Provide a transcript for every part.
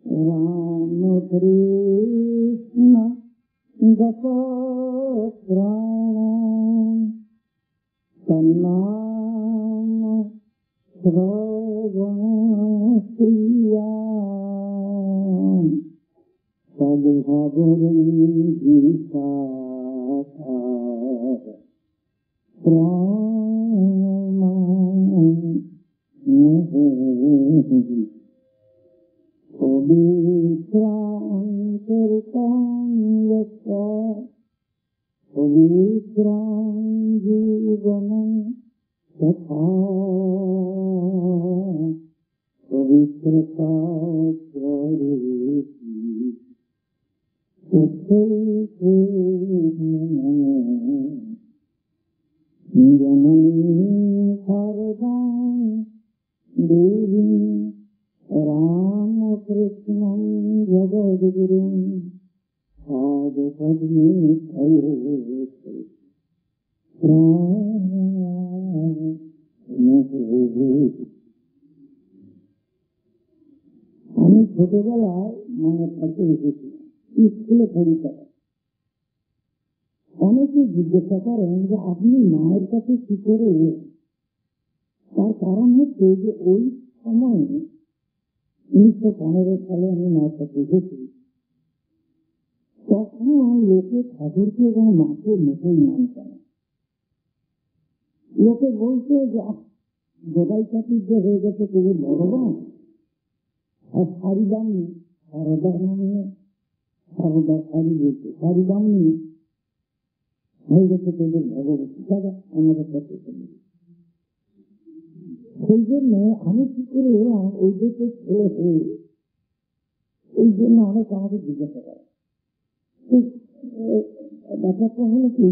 राम कृष्ण दशरथाम तन्नाम श्रवणप्रियाम सद्भवन्ति पवित्रां जीवनं तथा पवित्रता जननी शारदां देवी रामकृष्णं जगद्गुरुं पादपद्मे আমি ছোটবেলায় মায়ের কাছে এসেছিলাম, স্কুলে পড়িতাম। অনেকে জিজ্ঞাসা করেন যে আপনি মায়ের কাছে কি করে এলেন। তার কারণ হচ্ছে যে ওই সময়ে 1915 সালে আমি মায়ের কাছে এসেছি। তখন লোকে ঠাকুরকে এবং মাকে মোটেই মানত না। লোকে বলছে যে গোদাই চাকরির যে হয়ে গেছে কেবল ভগবান, আর শাড়ি দাম নেই, সারদার নামে সারদা শাড়ি বলছে, শাড়ি দাম নেই হয়ে গেছে কেবল ভগবতী। দাদা আমাদের কাছে সেই জন্য আমি কি করে এলাম ওই দেশে ছেলে হয়ে, এই জন্য অনেক আমাকে জিজ্ঞাসা করে। ব্যাপারটা হলো কি,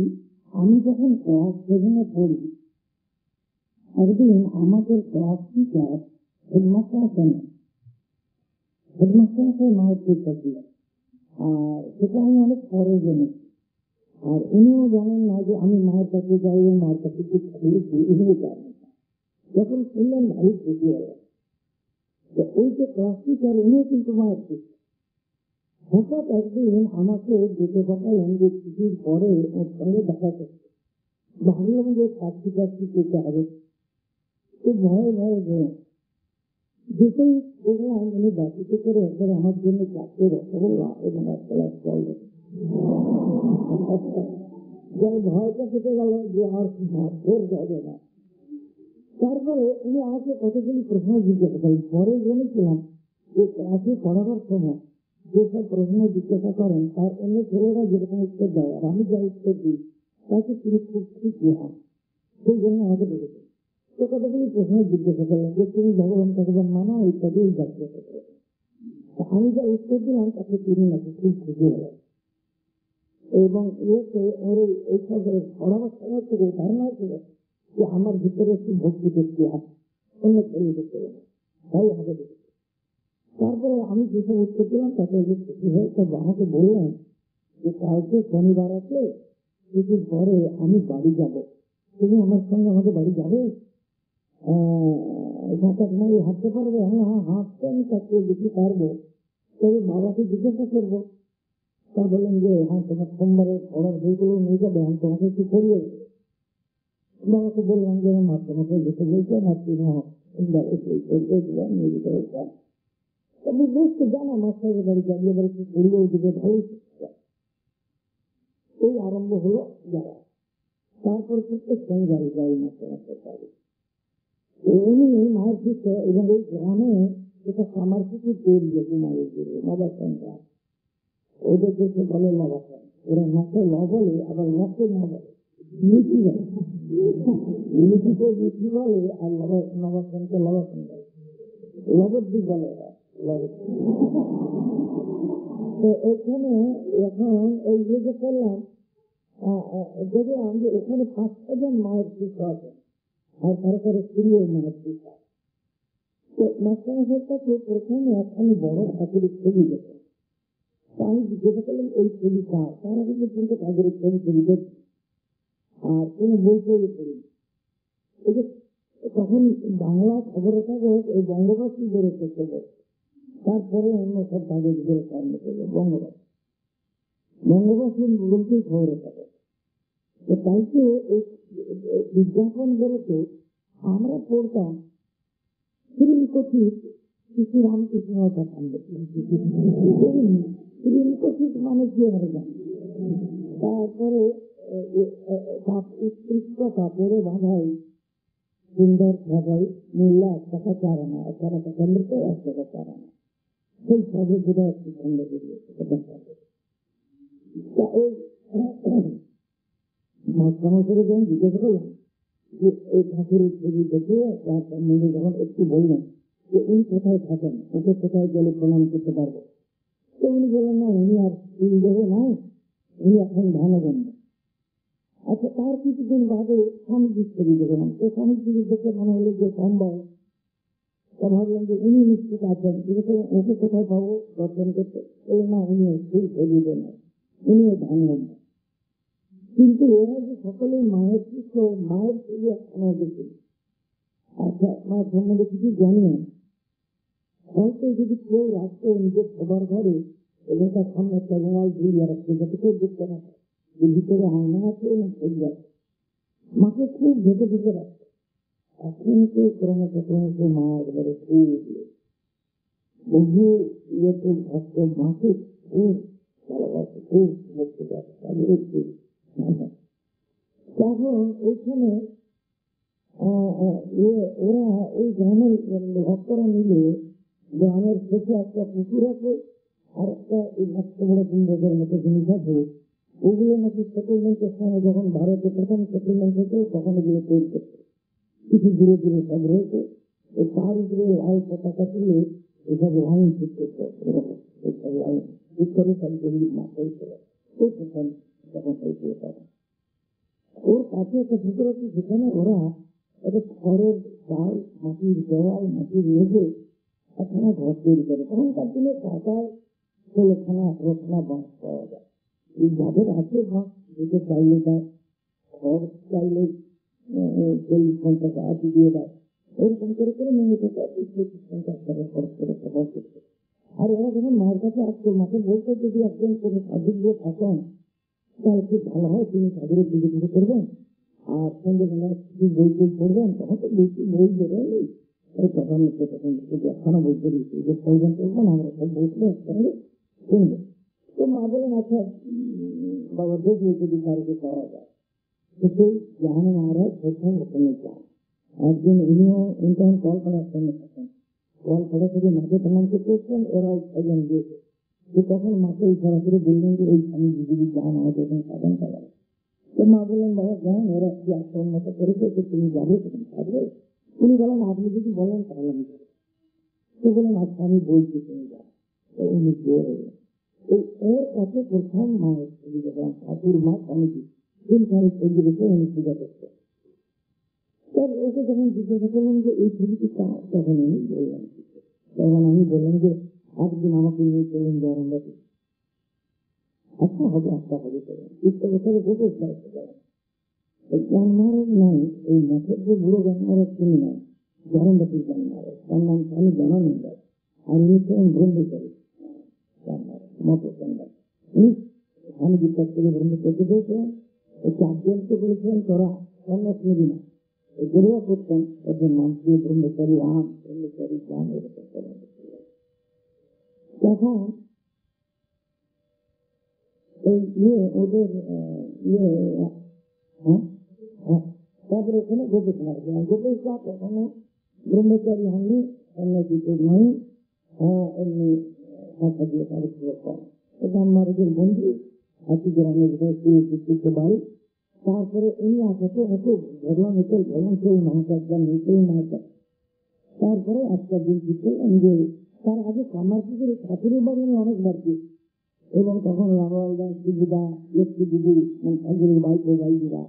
আমি যখন ক্লাস 7-এ পড়ি, একদিন আমাদের ক্লাস টিচার হেডমাস্টার আসেন, হেডমাস্টার আসে মায়ের টিচার ছিল, আর সেটা আমি অনেক পরে জেনেছি। আর উনিও জানেন না যে আমি মায়ের কাছে যাই এবং মায়ের কাছে খেয়েছি, উনিও জানেন না। যখন শুনলেন ভালো খুশি হলো। ওই যে ক্লাস টিচার উনিও কিন্তু মায়ের টিচার। হঠাৎ একদিন আমাকে যেতে পাঠালেন যে ছুটির পরে ওর সঙ্গে দেখা করতে। ভাবলাম যে কাছি কাছি যেতে হবে, তো ভয়ে ভয়ে যেতেই দেখলাম উনি বাকিতে করে একবার আমার জন্য চারটে রসগোল্লা এবং এক গ্লাস জল যাই ভয়টা কেটে গেল যে আর ভোর যাবে না। তারপরে উনি আমাকে কতগুলি প্রশ্ন জিজ্ঞাসা করেন। পরে জেনেছিলাম যে ক্লাসে পড়াবার সময় যেসব প্রশ্ন জিজ্ঞাসা করেন তার অন্য ছেলেরা যেরকম উত্তর দেয় আর আমি যা উত্তর দিই তাকে তিনি খুব খুশি হন, সেই জন্য আমাকে দেখেছেন। তো কতগুলি প্রশ্ন জিজ্ঞাসা করলেন যে তুমি ভগবান ভগবান মানো ইত্যাদি জিজ্ঞাসা করেন। আমি যা উত্তর দিলাম তাকে তিনি নাকি খুব খুশি হলেন এবং এতে ওর এইসব পড়াবার সময় থেকে ধারণা ছিল যে আমার ভিতরে একটু ভক্তি করতে আছে, অন্য ছেলে দেখতে হবে, তাই আমাকে দেখেছে। তারপরে আমি যেসব উত্তর দিলাম তাকে খুশি হয়ে তবে আমাকে বললেন যে কালকে শনিবার আছে, কিছুর পরে আমি বাড়ি যাব, তুমি আমার সঙ্গে আমাদের বাড়ি যাবে, হাঁটতে পারবে? হ্যাঁ হাঁটতে আমি তাকে দেখতে পারবো, তবে বাবাকে জিজ্ঞাসা করবো। তা বললেন যে হ্যাঁ তোমার সোমবারের পড়ার বইগুলো নিয়ে যাবে, আমি তোমাকে একটু করিয়ে দেবো। বাবাকে বললাম যে মা তোমাকে যেতে বলছে না, তুমি নিয়ে যেতে বলছেন। তবে বুঝতে জানা মাস্টারের বাড়ি যাবি, এবার একটু করিয়েও দিবে, ভালো। এই আরম্ভ হলো যাওয়া। তারপর প্রত্যেক শনিবারে যাই মাস্টার বাড়ি। উনি মায়ের শিষ্য এবং ওই গ্রামে যেটা আমার কিছু তৈরি আছে মায়ের জন্য নবাসন গ্রাম, ওদের দেশে বলে নবাসন, ওরা নাকে ল বলে আবার লকে না বলে, নীতি বলে, নীতিকে নীতি বলে আর নবাসনকে লবাসন বলে, লবদ্দি বলে। তো এখানে এখন এই যে করলাম দেখলাম যে এখানে 5-6 জন মায়ের শিষ্য আছে আর তারপরে স্ত্রীও মায়ের শিক্ষা। তো মাস্টারের কাছে প্রথমে একখানি বড় ঠাকুরের ছবি দেখে আমি জিজ্ঞাসা করলাম এই ছবি কার, তার আগে কিন্তু ঠাকুরের ছবি দেখছি আর কোনো বই তৈরি করিনি। তখন বাংলা খবরের কাগজ এই বঙ্গবাসী বেরোতে চলে, তারপরে অন্য সব কাগজগুলো সামনে করলো বঙ্গবাসী। বঙ্গবাসী বলতে খবরের কাগজ। তাইতে এই বিজ্ঞাপন বেরোতে আমরা পড়তাম শ্রীকথিত শিশু রামকৃষ্ণ শ্রীকথিত মানে কি আমরা জানি। তারপরে উৎকৃষ্ট কাপড়ে বাঁধাই সুন্দর সাজাই মূল্য 1 টাকা 4 আনা, 18 টাকা মৃত 1 টাকা 4 আনা, সেই সবে বোধ হয় একটু খন্ড বেরিয়েছে। ওই মাঝখানে করে যখন জিজ্ঞেস করলাম যে এই ঠাকুরের ছবি দেখে তার সম্বন্ধে যখন একটু বললেন যে উনি কোথায় থাকেন, ওকে কোথায় গেলে প্রণাম করতে পারবো, তো উনি বললেন না উনি আর তিন দেহে নাই, উনি এখন ধানগঞ্জ। আচ্ছা, তার কিছুদিন বাদে স্বামীজির ছবি দেখলাম। তো স্বামীজি দেখে মনে হলো যে সম্ভব, তা ভাবলাম যে উনি নিশ্চিত আছেন, ওকে কোথায় পাবো দর্শন করতে। এই না, উনি সেই ছবি দেন, উনি ধানগঞ্জ। কিন্তু ওরা যে সকলেই মায়ের শিষ্য, মায়ের ছবি একখানে দেখি। আচ্ছা, মায়ের সম্বন্ধে কিছু জানি না, হয়তো যদি কেউ রাখতো নিজের সবার ঘরে এবং তার সামনে একটা মোবাইল ঝুলিয়ে রাখতো যাতে কেউ দেখতে না পায় যে ভিতরে আয়না আছে না ছবি আছে। মাকে খুব ঢেকে ঢেকে রাখতো। এখন তো ক্রমশ মা একবারে বহু ইয়েতে ভক্ত মাকে খুব ভালোবাসে, খুব দেখতে পারে। তখন ওইখানে ওরা ওই গ্রামের ভক্তরা মিলে গ্রামের শেষে একটা পুকুর আছে আর একটা এই ভক্ত বড় কুম্ভের মতো জিনিস আছে, ওগুলো নাকি সেটেলমেন্টের সময় যখন ভারতে প্রথম সেটেলমেন্ট হতো তখন ওগুলো তৈরি করতো। কিছু দূরে দূরে সব রয়েছে, তার উপরে লাল পতাকা তুলে এসব লাইন ঠিক করতে এইসব লাইন ঠিক করে সব জমি মাথায় ছিল। ওই প্রথম তখন হয়েছিল। তখন ওর কাছে একটা পুকুর আছে, যেখানে ওরা একটা খড়ের চাল, মাটির দেওয়াল, মাটির মেঝে একখানা ঘর তৈরি করে। তখনকার দিনে কাঁটায় 16খানা 18খানা বাঁশ পাওয়া যায়। এই যাদের আছে বাঁশ, যেটা চাইলে দেয়, খড় চাইলে 40-50 টাকা দিয়ে দেয়, এরকম করে করে নিয়ে যেতে 30-50 টাকা খরচ করে সবাই করছে। আর ওরা যখন মায়ের কাছে আসতো, মাকে বলতো যদি একজন কোনো সাধু দিয়ে থাকেন তাহলে খুব ভালো হয়, তিনি সাধুরে পুজো পুজো করবেন আর সন্ধ্যেবেলা বই বই পড়বেন। তখন তো বেশি বই বেরোয়নি, তখন একখানা বই বেরিয়েছে যে প্রয়োজন করবেন, আমরা সব বসবো একসঙ্গে শুনবো। তো মা বলেন আচ্ছা বাবা দেখবে যদি কারোকে করা যায়। তো সেই জাহান মহারাজ প্রথম ওখানে যান। একদিন উনিও তখন কলকাতার সঙ্গে থাকেন, কলকাতা থেকে মাকে প্রণাম করতে এসছেন, ওরাও একজন দিয়েছে। তো তখন মাকে ইশারা করে বললেন যে ওই স্বামী যদি যান আমাদের এখানে সাধন করেন। তো মা বললেন বাবা যান, ওরা কি আশ্রম মতো করেছে, তো তুমি যাবে, তুমি থাকবে। উনি বলেন আপনি যদি বলেন তাহলে আমি যাবো। তো বলেন আচ্ছা আমি বলছি তুমি যাও। তো উনি জোর হলেন। ওর কাছে প্রথম মায়ের ছবি দেখলাম, ঠাকুর মা স্বামীজি তিনখানি ছবি দেখে উনি পূজা করতেন। ওকে যখন জিজ্ঞাসা করলাম যে এই ছবিটি কার, তখন উনি বললেন, তখন আমি বললাম যে একদিন আমাকে নিয়ে চলুন জগন্নাথে। আচ্ছা হবে, একটা হবে চলুন। 30 বছরে গোপেশ দায়িত্ব করেন। জ্ঞান মহারাজ নয়, এই মঠের যে বুড়ো জ্ঞান মহারাজ তিনি নয়, জগন্নাথীর জ্ঞান মহারাজ, তার নাম স্বামী জ্ঞানানন্দ। আর উনি ছিলেন ব্রহ্মচারী জ্ঞান মহারাজ, মঠের জ্ঞান মহারাজ। উনি স্বামীজির কাছ থেকে ব্রহ্মচর্য পেয়েছিলেন। একটু আদ্যন্ত করেছিলেন তোরা সন্ন্যাসী না, গরুয়া করতেন, ওদের নাম ছিল ব্রহ্মচারী রাম, ব্রহ্মচারী জ্ঞান, এরকম করেন। তখন এই ওদের তারপরে ওখানে গোপেশ মহারাজ, গোপেশ দা কখনো ব্রহ্মচারী হননি, সন্ন্যাসী নয়, এমনি ভাষা দিয়ে তাদের করেন। এটা মহারাজের বন্ধু একই গ্রামের বাড়ি। তারপরে উনি আসাতে হতো ভগবান হোটেল ভগবান সেই মহাকাশদান সেই মহাকাশ। তারপরে একটা দিন ঠিক করলাম যে তার আগে কামারপুকুরে ঠাকুরের বাড়ি আমি অনেকবার গেছি, এবং তখন রামলালদাস দিদিদা, লক্ষ্মী দিদি, ঠাকুরের বাইকে বাইদিরা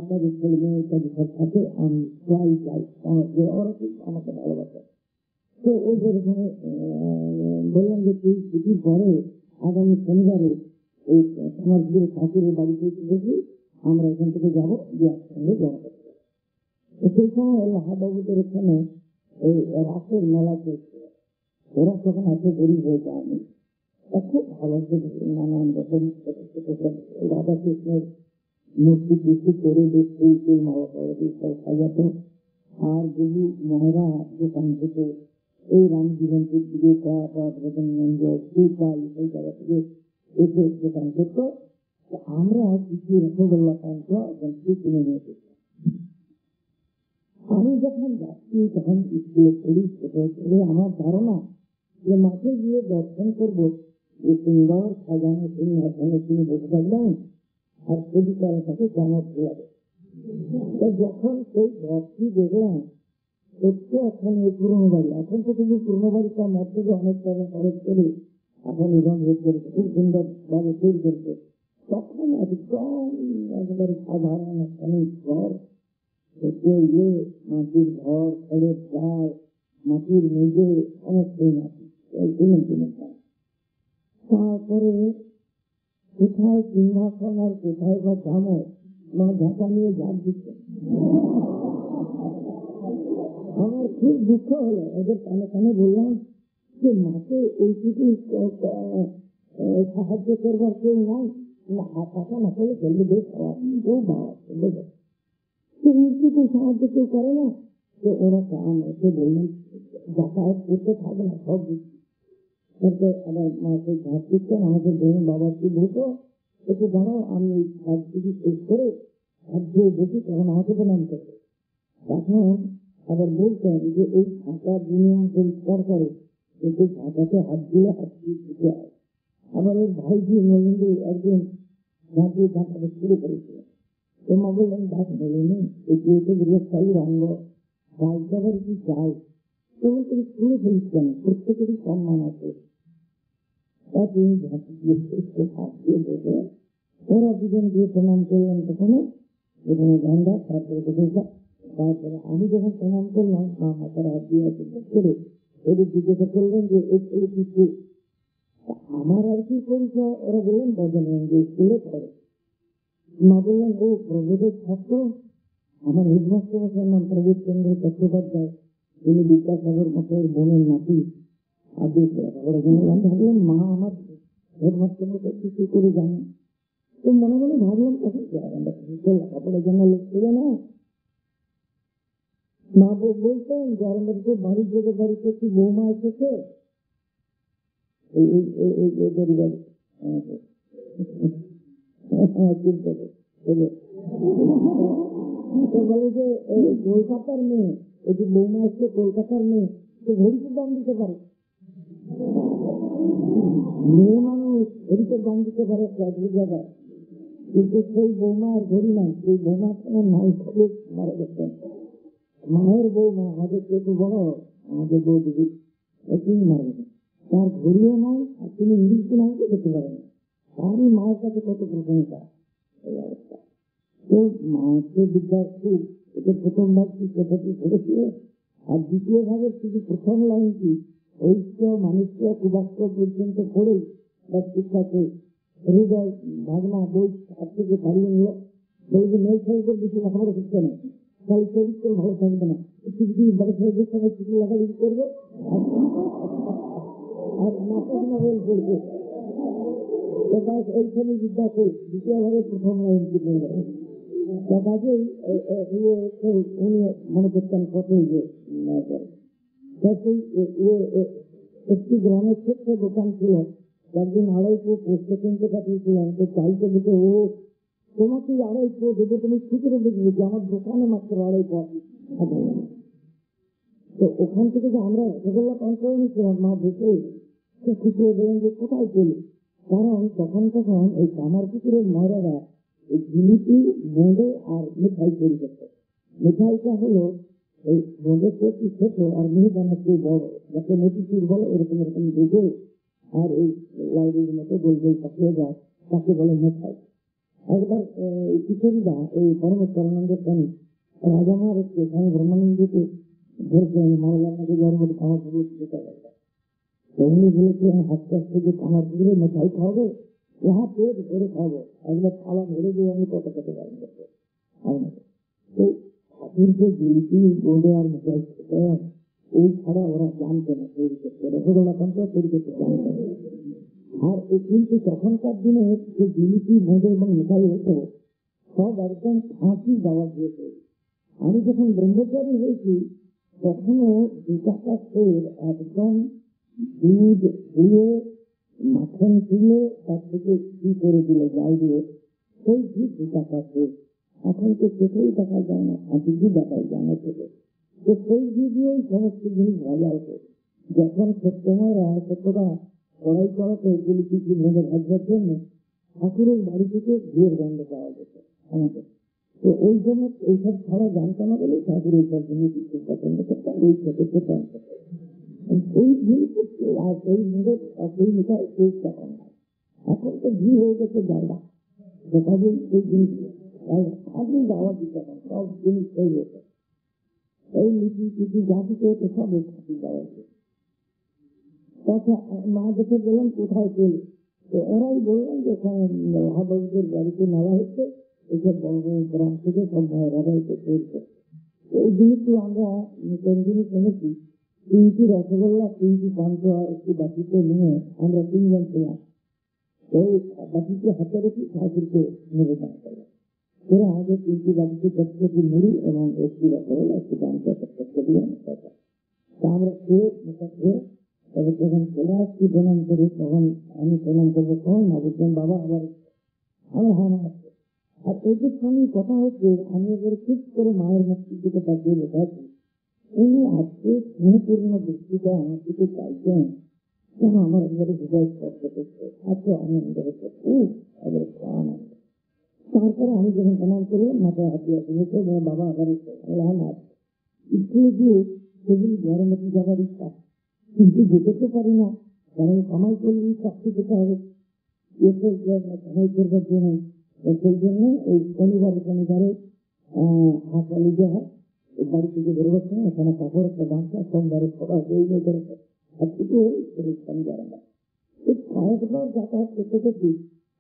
তাদের ছেলে মেয়ে ইত্যাদি সব থাকে। আমি প্রায় যাই, ওরা খুব আমাকে ভালোবাসে। তো ওদের এখানে বললাম যে তুই ছুটির পরে আগামী শনিবারে এই কামারপুকুরে ঠাকুরের বাড়িতে দেখি, আমরা এখান থেকে যাবো, যে একসঙ্গে যাওয়া করতে। সেই সময় লাহাবাবুদের এখানে এই রাসের মেলা চলছিল। ওরা তখন এত গরিব হয়ে যায়নি। খুব ভালো নানান রকম ছোট ছোট সব রাধা কৃষ্ণের মূর্তি টুর্তি করে দেখতে ফুল মালা করে সব সাজাতো। আর বহু মহারা দোকান থেকে এই রাম জীবনপুর থেকে রজনীগঞ্জ এই জায়গা থেকে এসে দোকান করতো। আমরা কিছু রসগোল্লা পান্তা কিনে নিয়ে যেতাম। আমি যখন যাচ্ছি তখন স্কুলে পড়ি, ছোট ছেলে, আমার ধারণা যে মাঠে গিয়ে দর্শন করবো, যে সুন্দর সাজানো সিংহাসনে তিনি বসে থাকবেন আর কবিতার কাছে জানার লাগে। যখন সেই ঘরটি দেখলাম, সত্যি এখন এই পুরোনো বাড়ি, এখন তো তুমি পুরোনো বাড়িটা মধ্যে অনেক টাকা খরচ করে এখন রং করেছে, খুব সুন্দর ভাবে তৈরি করেছে। তখন একদম একেবারে সাধারণ অনেক ঘর, মাটির ঘর, খড়ের চাল, মাটির মেঝে, অনেকটাই মাটি। তারপরে কোথায় সিংহাসন আর কোথায় বা চামচ, মা ঝাঁকা নিয়ে ঝাঁক দিচ্ছে। আমার খুব দুঃখ হলো, ওদের কানে কানে বললাম যে মাকে ওইটুকু সাহায্য করবার কেউ নাই, টাকা না করলে চলবে, বেশ ও বাবা চলে যাবে, এইটুকু সাহায্য কেউ করে না। তো ওরা আমাকে বললেন যাতায়াত করতে থাকে না সব দিচ্ছি। আবার মাকে ঝাঁক দিচ্ছেন, আমাকে বলুন বাবা কি বলতো, একটু জানো আমি এই কাজটি শেষ করে হাত ধুয়ে বসি, তখন আমাকে প্রণাম করবে। তখন আবার বলতেন যে এই ফাঁকা দুনিয়া পরিষ্কার করে, কিন্তু ফাঁকাতে হাত দিয়ে হাত দিয়ে ছুটে হয়। আবার ওর ভাইজি নলিন্দ একদিন ঝাঁপিয়ে ফাঁকাতে শুরু করেছিল। মা বললেন ভাত বলিনি, এটি গৃহস্থালী অঙ্গ, রাজদাবার কি চাই, তখন তুমি শুনে ফেলিস কেন, প্রত্যেকেরই সম্মান আছে। তিনি ঝাঁপি দিয়ে হাত দিয়ে বসে ওরা দুজন দিয়ে প্রণাম করলেন। তখন প্রথমে গঙ্গা, তারপরে দেখেছিলাম। তারপরে আমি যখন প্রণাম করলাম, মা মাথার হাত দিয়ে করে ওদের জিজ্ঞাসা করলেন যে এই ছেলে কিছু আমার আর কি পরিচয়। ওরা বললেন রজনীগঞ্জ স্কুলে পড়ে। মা বললেন ও প্রবোধের ছাত্র, আমার হেডমাস্টার মশাইয়ের নাম প্রবোধ চন্দ্র চট্টোপাধ্যায়, তিনি বিদ্যাসাগর মশাইয়ের বোনের নাতি। আমি ভাবলাম মা আমার হেডমাস্টার মশাই কিছু করে জানে। তো মনে মনে ভাবলাম তখন লেখাপড়ার জন্য লোক ছিল না। মা বলতেন যে আমাদের বাড়ির থেকে বাড়িতে একটি বৌমা এসেছে, বলে যে কলকাতার মেয়ে, এটি বৌমা এসছে কলকাতার মেয়ে, তো ঘড়িতে দাম দিতে পারে, মেয়ে মানুষ ঘড়িতে দাম দিতে পারে এক জায়গায়, কিন্তু সেই বৌমা আর ঘড়ি নাই। সেই বৌমা নাই মারা গেছেন, মায়ের বৌমা আমাদের একটু বড়, আমাদের বউ দিদি একদিন মারা গেছেন, তার ঘড়িও নাই, আর তিনি ইংলিশ নামকে দেখতে পারেন না। তারই মায়ের কাছে কত প্রশংসা, এই অবস্থা। তো মাকে বিদ্যার খুব, এটা প্রথম ভাগ কি কথাটি পড়েছিল। আর দ্বিতীয় ভাগের শুধু প্রথম লাইনটি ঐক্য মানুষকে কুবাক্য পর্যন্ত পড়ে বা শিক্ষাকে হৃদয় ভাবনা বই হাত থেকে ছাড়িয়ে নিল। বলবে মেয়ে ছেলেদের বেশি লেখাপড়া শিখতে নেই, তাই চরিত্র ভালো থাকবে না, কিছু বড় ছেলেদের সঙ্গে কিছু লেখালেখি করবে আর নাটক নভেল পড়বে। এইখানে বিদ্যাকে দ্বিতীয় ভাগের প্রথম লাইনটি বলবে। কাজেই উনি মনে করতেন কতই যে একটি গ্রামের ছোট্ট দোকান ছিল, একদিন 250 পোস্ট কিনতে পাঠিয়েছিলেন। তো চাইতে দেখে ও তোমাকে 250 দেবে, তুমি খুচরো দেখবে যে আমার দোকানে মাত্র 250। তো ওখান থেকে যে আমরা রসগোল্লা পান করে নিচ্ছিলাম, মা দেখে সে খুচরো দেবেন যে কোথায় পেলে। কারণ তখন এই কামার পুকুরের ময়রারা এই জিলিপি, বোঁদে আর মিঠাই তৈরি করতো। মিঠাইটা হলো এই বোঁদের একটু ছোট আর মিহিদানা একটু বড়, যাতে মতিচুর বলে এরকম এরকম দেখে, আর এই লাইব্রেরির মতো গোল গোল পাঠিয়ে যায়, তাকে বলে মিঠাই। একবার কিশোরীরা এই পরমেশ্বরানন্দের স্বামী রাজামার স্বামী ব্রহ্মানন্দকে ধরছে, মারালার মধ্যে যার মধ্যে কামার পুকুর যেতে পারবে। উনি বলেছিলেন আস্তে আস্তে যে কামার পুকুরে মিঠাই খাওয়াবে, यहाँ पेट भरे खाबो, अगले थाला भरे দিয়ে আমি কত কত গান করতে। তো ঠাকুর যে জিলিপি বোঁদে আর মিঠাই খেতেন, এই ছাড়া ওরা জানতো না তৈরি করতে, রসগোল্লাতন্ত্র তৈরি করতে জানতো না। আর কিন্তু তখনকার দিনে যে জিলিপি, মধু এবং মিঠাই হতো সব একদম ফাঁকি দেওয়া দিয়েছে। আমি যখন ব্রহ্মচারী হয়েছি তখনও 2 টাকা সের একদম দুধ দিয়ে মাখন তুলে তার থেকে কি করে দিলে যাই দিয়ে সেই ঘি 2 টাকা সের। এখন তো সেটাই দেখা যায় না, ফাঁকি ঘি দেখাই যায় না থেকে। তো সেই ঘি দিয়েই সমস্ত জিনিস ভাজা হতো। যখন সত্যময়রা সত্যটা কড়াই করাতো জিলিপি কি মধ্যে ভাজবার জন্য ঠাকুরের বাড়ি থেকে ঘিয়ের গন্ধ পাওয়া যেত আমাদের। তো ওই জন্য এইসব ছাড়া জানতো না বলে ঠাকুর এইসব জিনিস খুব পছন্দ করতাম, ওই খেতে খেতাম। এই জিনিস আর সেই মধ্যে সেই মিঠাই সেই তখন নাই। এখন তো ঘি হয়ে গেছে জায়গা, সেখানেই সেই জিনিস আপনি যাওয়া দিতে পারেন, সব জিনিস সেই হতো। এই লিচি টিচি যা কিছু হতো সব খাতি যাওয়া দিত। তখন মা দেখে বললাম কোথায় পেলে, তো ওরাই বললাম যে এখানে মহাবাবুদের বাড়িতে নেওয়া হচ্ছে, এইসব বড় বড় গ্রাম থেকে সব ভাইয়েরা হচ্ছে তৈরি করছে। এই জিনিসটি আমরা কোনদিনই শুনেছি। 3টি রসগোল্লা, 3টি পান্তুয়া একটি বাটিতে নিয়ে আমরা 3 জন ছিলাম। ওই বাটিতে হাতে রেখে ঠাকুরকে নিবেদন করলাম। ওরা আমাদের 3টি বাটিতে প্রত্যেকটি মুড়ি এবং একটি রসগোল্লা, একটি পান্তুয়া প্রত্যেককে দিলাম। তা আমরা খেয়ে খেয়ে তবে যখন চলে আসছি প্রণাম করি, তখন আমি প্রণাম করবো কখন না বুঝলাম বাবা আবার আমার হানা আসছে। আর ওদের সঙ্গে কথা হচ্ছে, আমি এবার ঠিক করে মায়ের মুক্তির দিকে তাকিয়ে লেখাচ্ছি, উনি আজকে স্নেহপূর্ণ দৃষ্টিটা আমার দিকে চাইছেন কেন আমার এবারে হৃদয় স্পর্শ করছে, এত আনন্দ হচ্ছে, খুব এবারে আনন্দ। তারপরে আমি যখন প্রণাম করলাম মাথায় হাত দিয়ে আসছে, বাবা আবার স্কুলে গিয়ে সেগুলি গরমতি যাবার ইচ্ছা, কিন্তু যেতে পারি না, কারণ কামাই করলেই চাকরি যেতে হবে, কামাই করবার জন্য। সেই জন্য ওই শনিবারে হাসপাতালে যে হয় বাড়ি থেকে বেরোবার সময় এখানে কাপড় একটা গামছা সোমবারে সকাল হয়ে করেছে, আর কিছু শনিবার আমরা এই কয়েকবার যাতায়াত করতে করতে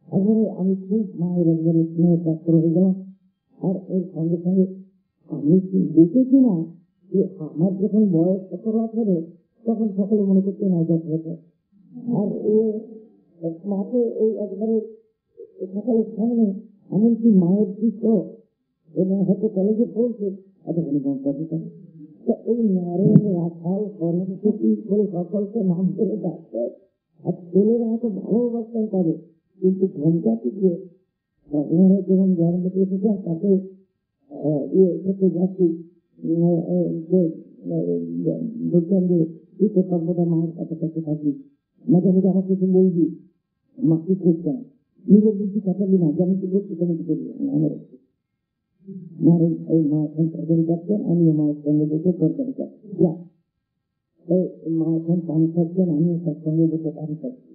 একবারে আমি খুব মায়ের একবারে স্নেহ প্রাপ্ত হয়ে গেলাম। আর এর সঙ্গে সঙ্গে আমি দেখেছি না যে আমার যখন বয়স 17-18 তখন সকলে মনে করতে নজর হয়েছে। আর ও মাকে এই একবারে সকালের সামনে এমনকি মায়ের দৃশ্য এবং হয়তো কলেজে পড়ছে এতখানি গঙ্কা দিতাম। এই নারেন রাখাল কর্মসূচি করে সকলকে নাম করে ডাকতে, আর ছেলেরা এত ভালোবাসতেন তাদের, কিন্তু ঘন্টা থেকে যখন জন্মতে এসেছেন তাকে যাচ্ছি বলছেন যে সর্বদা মায়ের কাছে কাছে থাকি, মাঝে মাঝে আমার কিছু বলবি মা কি করছেন, নিজের বুদ্ধি কাটাবি না, যেমন কি বলছি তেমন কি করবি আমার এই মা এখন তরকারি কাটছেন, আমিও মায়ের সঙ্গে বসে তরকারি কাটছি, মা এখন পানি খাচ্ছেন, আমিও তার সঙ্গে বসে পানি খাচ্ছি।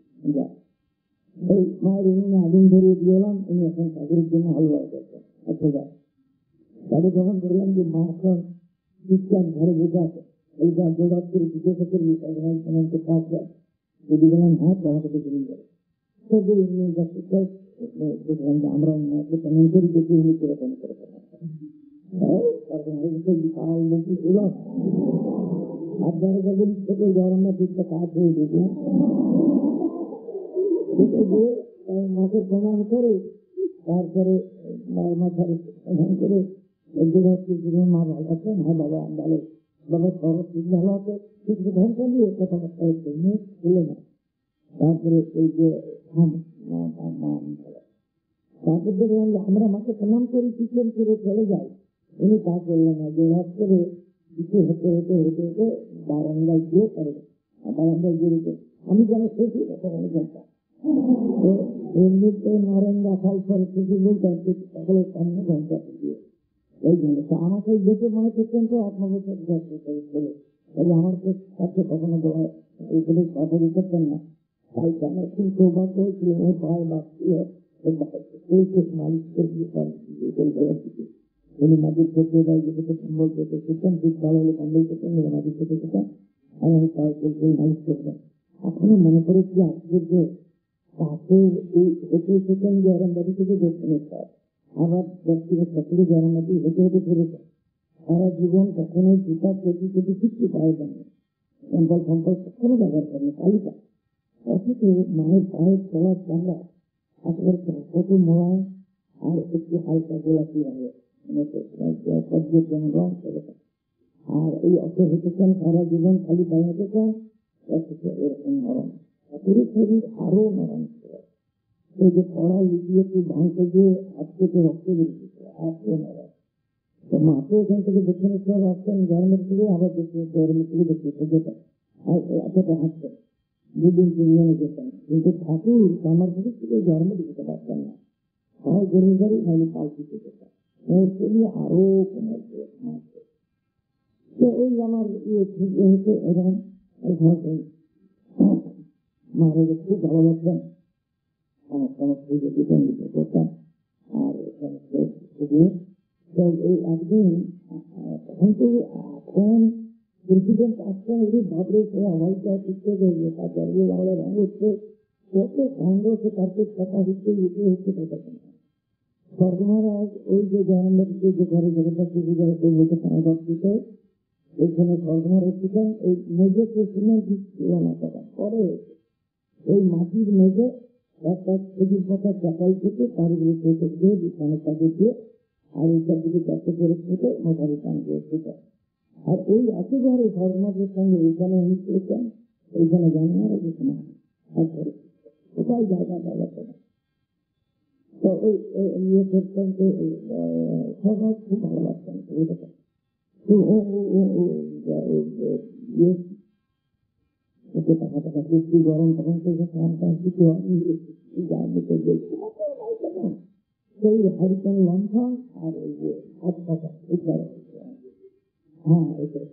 এই মায়ের উনুনে আগুন ধরিয়ে দিয়ে এলাম, উনি এখন ঠাকুরের জন্য হালুয়া করছেন। আচ্ছা যাক, তাহলে যখন বললাম যে মা এখন খ্রিস্টান ঘরে বসে আছে, এই যা জোগাড় করে জিজ্ঞাসা করবি যদি বললাম হ্যাঁ তো আমাকে দেখে নিয়ে যাবে। দেখলাম যে আমরা মাকে প্রণাম করি, দেখে উনি কিরকম করে বিশাল লোক ছিল। আপনারা যখন ছোট গরমে ঠিকটা কাজ হয়ে দেখি মাকে প্রণাম করে তারপরে মায়ের মাথার প্রণাম করে মা ভালো আছেন, হ্যাঁ বাবা ভালো, বাবা খরচ ঠিক ভালো আছে, কিছু ঘন্টা দিয়ে কথাবার্তা হচ্ছে বলে না। তারপরে এই যে তারপর দেখলাম যে আমরা মাকে প্রণাম করি চিকেন করে চলে যাই, উনি তা করলেন না, যে রাত করে কিছু হতে হতে হতে হতে বারান্দায় গিয়ে করে বারান্দায় গিয়ে আমি যেন সেটি তখন জানতাম। তো এমনিতে নরেন রাখাল সরস্বতী বলতেন সকলের সামনে ঘন্টা দিয়ে এই জন্য তো আমাকে দেখে মনে করতেন তো আপনাদের বলে, তাই আমার কাছে কখনো বলা এইগুলো কথা করতেন না। তাই আমার খুব সৌভাগ্য হয়েছিল ওর পায়ে বাঁচছিল মালিশ উনি মাটির ক্ষেত্রে যেতে সম্বল করতে শিখতেন, ঠিক ভালো হলে কম্বল করতেন, মাটির ক্ষেত্রে যেতাম আর আমি পায়ে মালিশ করতাম। এখনো মনে করে কি আশ্চর্য, তাকে এই হেঁটে এসেছেন যে আরামবাড়ি থেকে দক্ষিণেশ্বর, আবার দক্ষিণেশ্বর থেকে জগন্নাথী হেঁটে হেঁটে ফিরেছেন, সারা জীবন কখনোই পিতা প্রতি প্রতি কিছু পাওয়া যায় না, সম্পল সম্পল কখনো ব্যবহার করেন তালিকা। অথচ মায়ের পায়ের চলার চামড়া একেবারে কত মোড়ায় আর একটু হালকা গোলাপি রঙের যেমন রং করে। আর এই অত হতে চান সারা জীবন খালি বেড়াতে চান, অথচ এরকম নরম পুরুষ শরীর আরো নরম ছিল। এই যে পড়া লিখিয়ে ভাঙতে গিয়ে আজকে রক্ত বেরিয়েছে এত নরম। তো মাকে এখান থেকে দক্ষিণেশ্বর আসতেন জার্মানি থেকে, আবার জার্মানি থেকে দক্ষিণেশ্বর যেতেন, আর এতটা হাসতেন, দুদিন তিনজনে যেতেন। কিন্তু ঠাকুর আমার থেকে থেকে জার্মানি যেতে পারতেন না, হয় গরুর গাড়ি নাহলে পালকিতে যেতেন। ওর শরীর আরো কমেছে। তো এই আমার ইয়ে ঠিক হয়েছে। এবং মহারাজ খুব ভালোবাসতেন, সমস্ত করতেন। আর এই একদিন তখন তো এখন প্রেসিডেন্ট আসছেন, এই ভাবরে হয়তো শিখতে গেছে তার আমরা রঙ হচ্ছে কত কংগ্রেসে তারপর কথা হচ্ছে এটি হচ্ছে কথা। স্বর্গ মহারাজ ওই যে জগন্নাথকে যে ঘরে জগন্নাথ বলতে পারতে এইখানে স্বর্গ মহারাজ ছিলেন। এই মেঝেতে সিমেন্ট ছিল না, তখন পরে ওই মাটির মেঝে একটা খেজুর পাতা চাপাই থেকে তার উপরে চৌকে দিয়ে বিছানা কাজে দিয়ে আর এইটার দিকে চারটে করে থেকে মশারি টান দিয়েছিল। আর ওই একই ঘরে স্বর্গনাথের সঙ্গে এইখানে অনুষ্ঠিত, এইখানে জানুয়ার এখানে কোথায় জায়গা জায়গা করে। তো ওই ইয়ে করতেন, সবাই খুব ভালোবাসতেন। গরম তখন সেই হারিকেন লণ্ঠন আর ওই যে হাত পাতা হ্যাঁ এটাই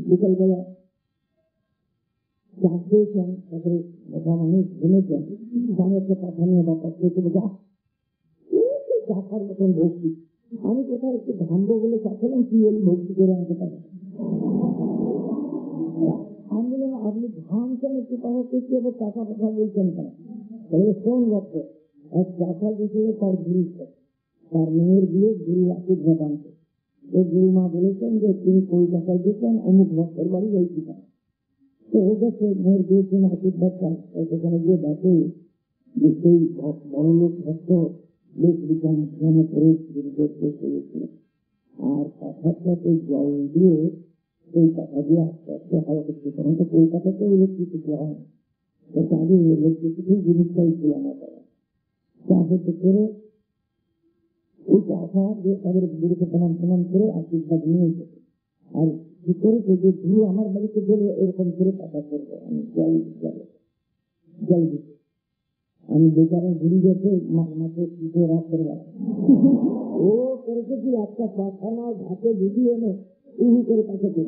বিকালবেলা চা খেয়েছেন, তারপরে মানুষ জেনেছেন একটা কথা নিয়ে ব্যাপার যা চাকার মতন ভক্তি। আমি কোথাও একটু ঘামবো বলে চাচ্ছিলাম, কি বলি ভক্তি করে আনতে পারে। আমি বললাম আপনি ঘামছেন একটু কথা করছি, এবার চাকা কথা বলছেন কেন? কোন গল্প? এক চাকা দিয়েছিল তার গুরু, তার মেয়ের বিয়ে গুরু আশির ঘটানছে। এই গুরু মা বলেছেন যে তিনি কলকাতায় যেতেন, অমুক ভক্তের বাড়ি যাইছিলেন। তো ওদের মেয়ের বিয়ের জন্য আশীর্বাদ চান, সেখানে গিয়ে দেখে যে সেই বড় লোক ভক্ত লোক বিছানা করে আর কাঁথাটাকে জল দিয়ে সেই কাঁথা দিয়ে আস্তে আস্তে হাওয়া করতে। তখন তো কলকাতাতে ইলেকট্রিসিটি হয়, আগে ইলেকট্রিসিটি জিনিসটাই ছিল না। তারা চাষতে করে ওই কাঁথা দিয়ে তাদের গুরুকে প্রণাম করে আশীর্বাদ নিয়ে এসেছে। আর কি করেছে যে গুরু আমার বাড়িতে গেলে এরকম করে কাঁথা করবো, আমি জল জল দিতে আমি বেচারা ঘুরি গেছে মাঝে পিঠে রাখতে পারে। ও করেছে কি একটা পাখানা ঘাটে দিদি এনে উহু করে পাঠাতে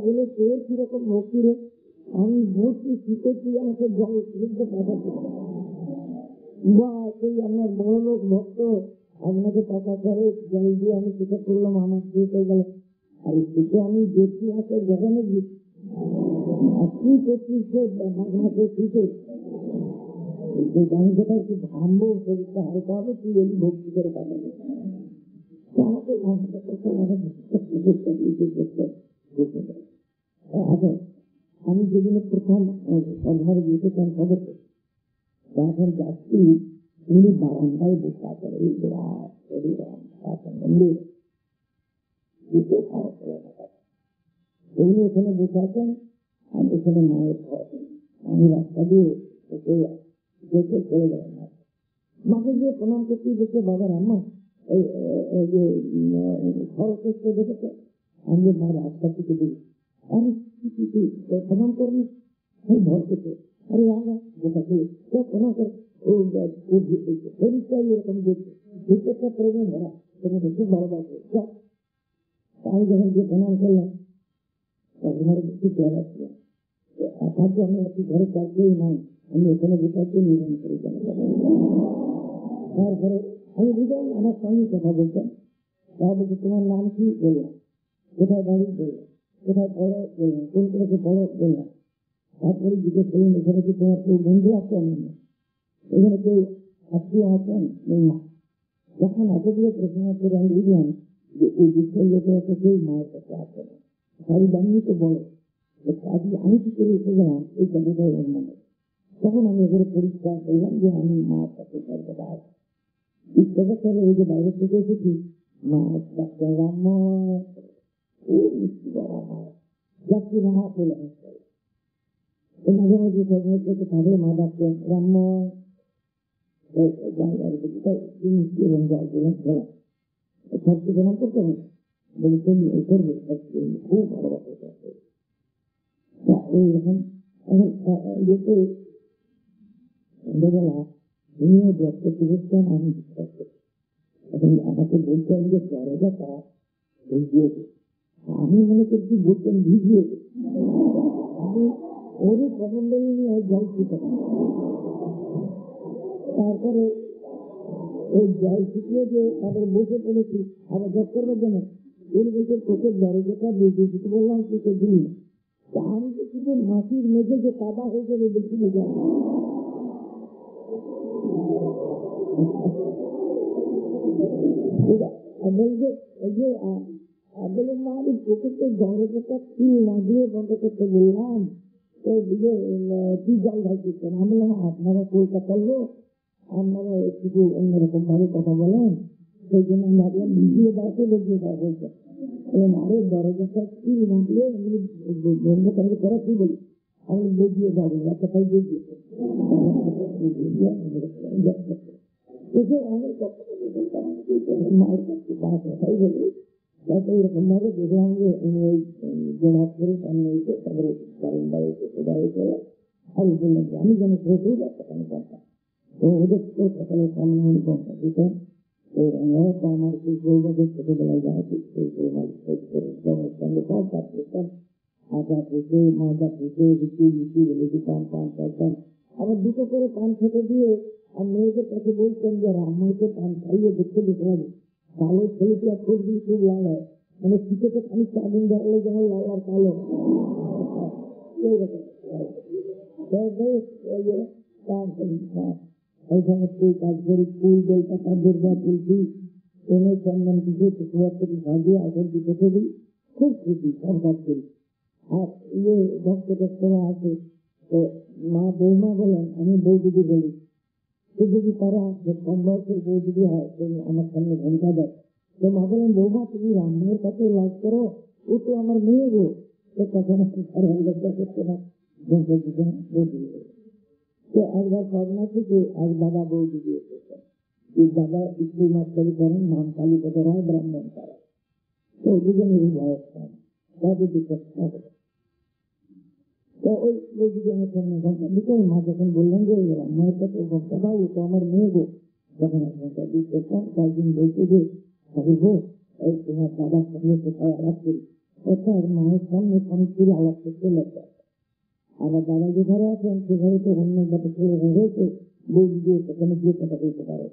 বলে তোর কিরকম ভক্তি রে, আমি ভর্তি শিখেছি আমাকে জল শুনতে পাঠাতে বা সেই আপনার বড় লোক ভক্ত আপনাকে টাকা করে জল দিয়ে আমি শিখে করলাম, আমার দিয়ে গেল। আর সেটা আমি দেখছি হাতে যেখানে আর কি করছিস মাঝে শিখে আমি যেটা একটু ঘামবো শরীরটা হালকা হবে, তুই এলি ভক্তি করে পাঠাবে। আমি যেদিনে প্রথম ঘরে গিয়েছিলাম খবর তখন যাচ্ছি, তিনি বারান্দায় বসে আছেন, এই মন্দির এখানে বসে আছেন। আমি এখানে মায়ের ঘর, আমি রাস্তা দিয়ে দেখে চলে গেলাম। মাকে গিয়ে প্রণাম করতে দেখে বাবার আম্মা এই যে খরচ দেখেছে, আমি মা রাস্তা থেকে দেখি আমি প্রণাম করিনি, আমি ভর করতে আরে আমরা বোঝাকে প্রণাম করে শরীরটাই এরকম দেখছে, ভিতরটা প্রেমে ভরা, সেখানে খুব ভালোবাসে। আমি যখন গিয়ে প্রণাম করলাম ঘরে একটু চেহারা ছিল, একাকে আমি একটু ঘরে চাইতেই নাই, আমি এখানে বোঝাকে নির্মাণ করে জানি। তারপরে আমি বুঝলাম আমার সঙ্গে কথা বলছেন, তা বলছে তোমার নাম কি বললাম, কোথায় বাড়ি বললাম, কোথায় পড়ো বললাম, কোন ক্লাসে পড়ো বললাম। তারপরে জিজ্ঞেস করলেন এখানে কি তোমার কেউ বন্ধু আছেন, এখানে কেউ আত্মীয় আছেন না। যখন এতগুলো প্রশ্ন করে আমি বুঝলাম যে এই বিষয়গুলো কেউ মায়ের কাছে আসে না, সবাই বাঙালি তো বড়। আজকে আমি কি করে এসে গেলাম এই কথাটাই ওর মনে। তখন আমি এবারে পরিষ্কার করলাম যে আমি মায়ের কাছে সর্বদা আসি। ইচ্ছাটা করে ওই যে বাইরে থেকে এসেছি, মা ডাক্তার রামময় খুব মিষ্টি বলা হয়, যাত্রী মা চলে আসে। মাঝে মাঝে সবাই থেকে তাদের মা ডাক্তার রামময় মিষ্টি এবং জল দিলাম খেলাম সবকে প্রণাম করতে হবে বলে তুমি এই করবে, খুব ভালোবাসা করতে। এইরকম এখন ইয়েতে সন্ধ্যাবেলা উনিও ডক্টর করেছেন, আমি বিশ্বাস করি। এখন আমাকে বলছেন যে দরজাটা ভিজিয়ে দিই, আমি মনে করছি বলছেন ভিজিয়ে দিই, আমি ওরই পছন্দ নিয়ে জল শুতে। তারপরে ওই জল শুকিয়ে যে তাদের বসে পড়েছি আবার জব করবার জন্য, উনি বলছে চোখের দরজাটা ভিজিয়ে দিতে বললাম চোখে দিই। আমি তো শুধু মাটির মেঝে যে কাদা হয়ে যাবে বেশি বুঝে বললাম না, আমি চোখের দরজাটা কি না দিয়ে বন্ধ করতে বললাম, কি জল ঢালছেন। আমি বললাম আপনারা কলকাতার লোক, আপনারা একটু অন্যরকম ভাবে কথা বলেন, সেই জন্য আমি ভাবলাম ভিজিয়ে দেওয়াকে বেরিয়ে দেওয়া হয়েছে। আরে দরজাটা কি না দিয়ে বন্ধ করে করা কি বলি, আমি বেরিয়ে যাবো রাস্তাটাই বেরিয়ে মায়ের কাছে কথাই বলি। এরকম ভাবে দেখলাম যে উনি ওই জোড়াত করে সামনে এসে তারপরে বাড়ি আমি বললাম যে আমি যেন প্রচুর একটা কেন কথা তো ওদের সকালের সামনে উনি কথা দিতেন। আমার ছোটবেলায় যাওয়া সঙ্গে সব কাজ করতাম, আটা পুষে ময়দা পুষে লুচি বলে দিতাম, পান খাইতাম। আবার দুটো করে পান খেতে দিয়ে আর মেয়েদের কাছে বলতেন যে রান্নাকে পান খাইয়ে দেখতে দেখতে হবে, কালো ছেলেটি আর খুব দিন খুব লাল হয়, মানে শীতেতে খানিকটা আগুন ধরলে যেমন লাল আর কালো এই সমস্ত কাজ করি। ফুল বইটা কাজের বা তুলছি এনে চন্দন কিছু থেকে ভাজিয়ে আসল পিঠে দিই, খুব খুশি সব কাজ করি। আর ভক্ত টক্তরা আছে তো মা বৌমা বলেন, আমি বউ দিদি বলি, তো যদি তারা কম বয়সের বউ দিদি হয় আমার সামনে ঘন্টা দেয়, তো মা বলেন বৌমা তুমি রান্নার কাছে লাভ করো, ও তো আমার মেয়ে গো, তো তখন করতে না বউ দিদি। তো একবার ভাবনা থেকে এক দাদা বউ দিদি এসেছেন, এই দাদা স্কুল মাস্টারি করেন, নাম কালীপদ রায়, ব্রাহ্মণ তারা। তো দুজনেরই বয়স কম, তাদের তো ওই দুজনের সামনে ঘন্টা দিতে মা যখন বললেন যে মায়ের কাছে ঘন্টা দাও, ও তো আমার মেয়ে গো, তখন এক ঘন্টা দিতে কয়েকদিন বলছে যে গো এই তোমার দাদার সামনে কোথায় আলাপ করি, তার মায়ের সামনে স্বামী করে আলাপ করতে লাগবে। আমার দাদা যে ঘরে আছেন সে ঘরে তো অন্য ব্যাপার ছেলে হয়েছে, বউ দিয়ে সেখানে গিয়ে কথা বলতে পারে।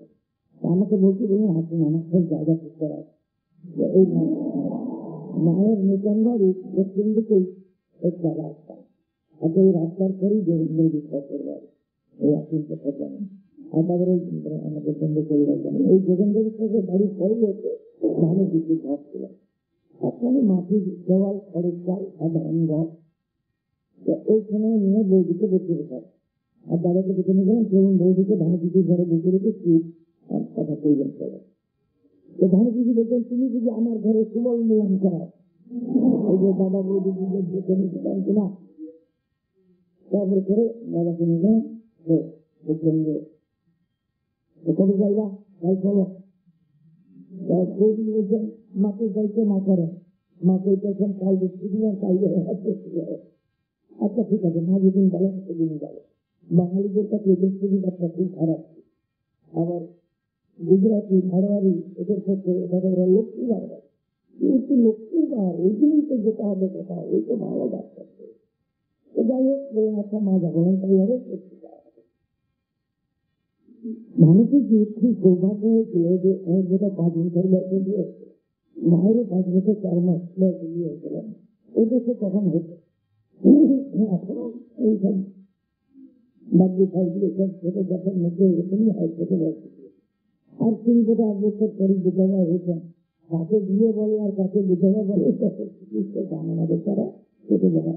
আমাকে বলছি বলুন আসুন আমার সব জায়গা ঠিক করা আছে। এই মায়ের নতুন বাড়ি দক্ষিণ দিকেই একটা রাস্তা, আচ্ছা এই রাস্তার পরেই যোগেন্দ্র বিশ্বাসের বাড়ি, এই আসিনটা কথা নেই। আর তারপরে আমাদের সঙ্গে চলে যাচ্ছেন এই যোগেন্দ্র বিশ্বাসের বাড়ির পরেই হচ্ছে ধানের দিকে ঘর ছিল, ওখানে মাটির দেওয়াল খড়ের চাল সাধারণ ঘর। ওইখানে নিয়ে বৌদিকে বসে রেখার আর দাদাকে দেখে নিয়ে গেলেন, সেদিন বৌদিকে ধানের দিকে ঘরে বসে রেখে কথা প্রয়োজন করে। তো ধানের দিদি বলছেন তুমি যদি আমার ঘরে সুবল মিলন করাও, ওই যে দাদা বৌদি দেখে নিতে পারেন কিনা। তারপরে করে দাদাকে নিয়ে গেলেন, দেখলেন যে কবে যাইবা তাই চলো। বৌদি বলছেন মাকে যাইতে না করেন, মাকে দেখেন কাল দেখতে দিলেন কাল আচ্ছা ঠিক আছে মা যেদিন বলেন সেদিনই যাবো। বাঙালিদের কাছে দেখতে ব্যাপারটা খুব খারাপ। আবার গুজরাটি মারোয়ারি এদের ক্ষেত্রে ওরা লক্ষ্মী বার হয়, কিন্তু লক্ষ্মীর বার ওই দিনই তো যেতে হবে কোথাও, ওই তো ভালো বার করছে। তো যাই হোক বললাম আচ্ছা মা যাবেন তাই হবে। মানুষের যে খুব সৌভাগ্য হয়েছিল যে যেটা 5 বছর বয়সে দিয়েছে, মায়েরও 5 বছর 4 মাস বয়সে দিয়েছিলেন, এদেশে তখন হতো। এখনো এইসব বাকি থাকলে সব ছোট গাছের মধ্যে এরকমই হয়, ছোট বয়সে। আর 3 থেকে 8 বছর পরে বিধবা হয়েছেন, কাকে বিয়ে বলে আর কাকে বিধবা বলে জানে না বেচারা, কেটে যাওয়া।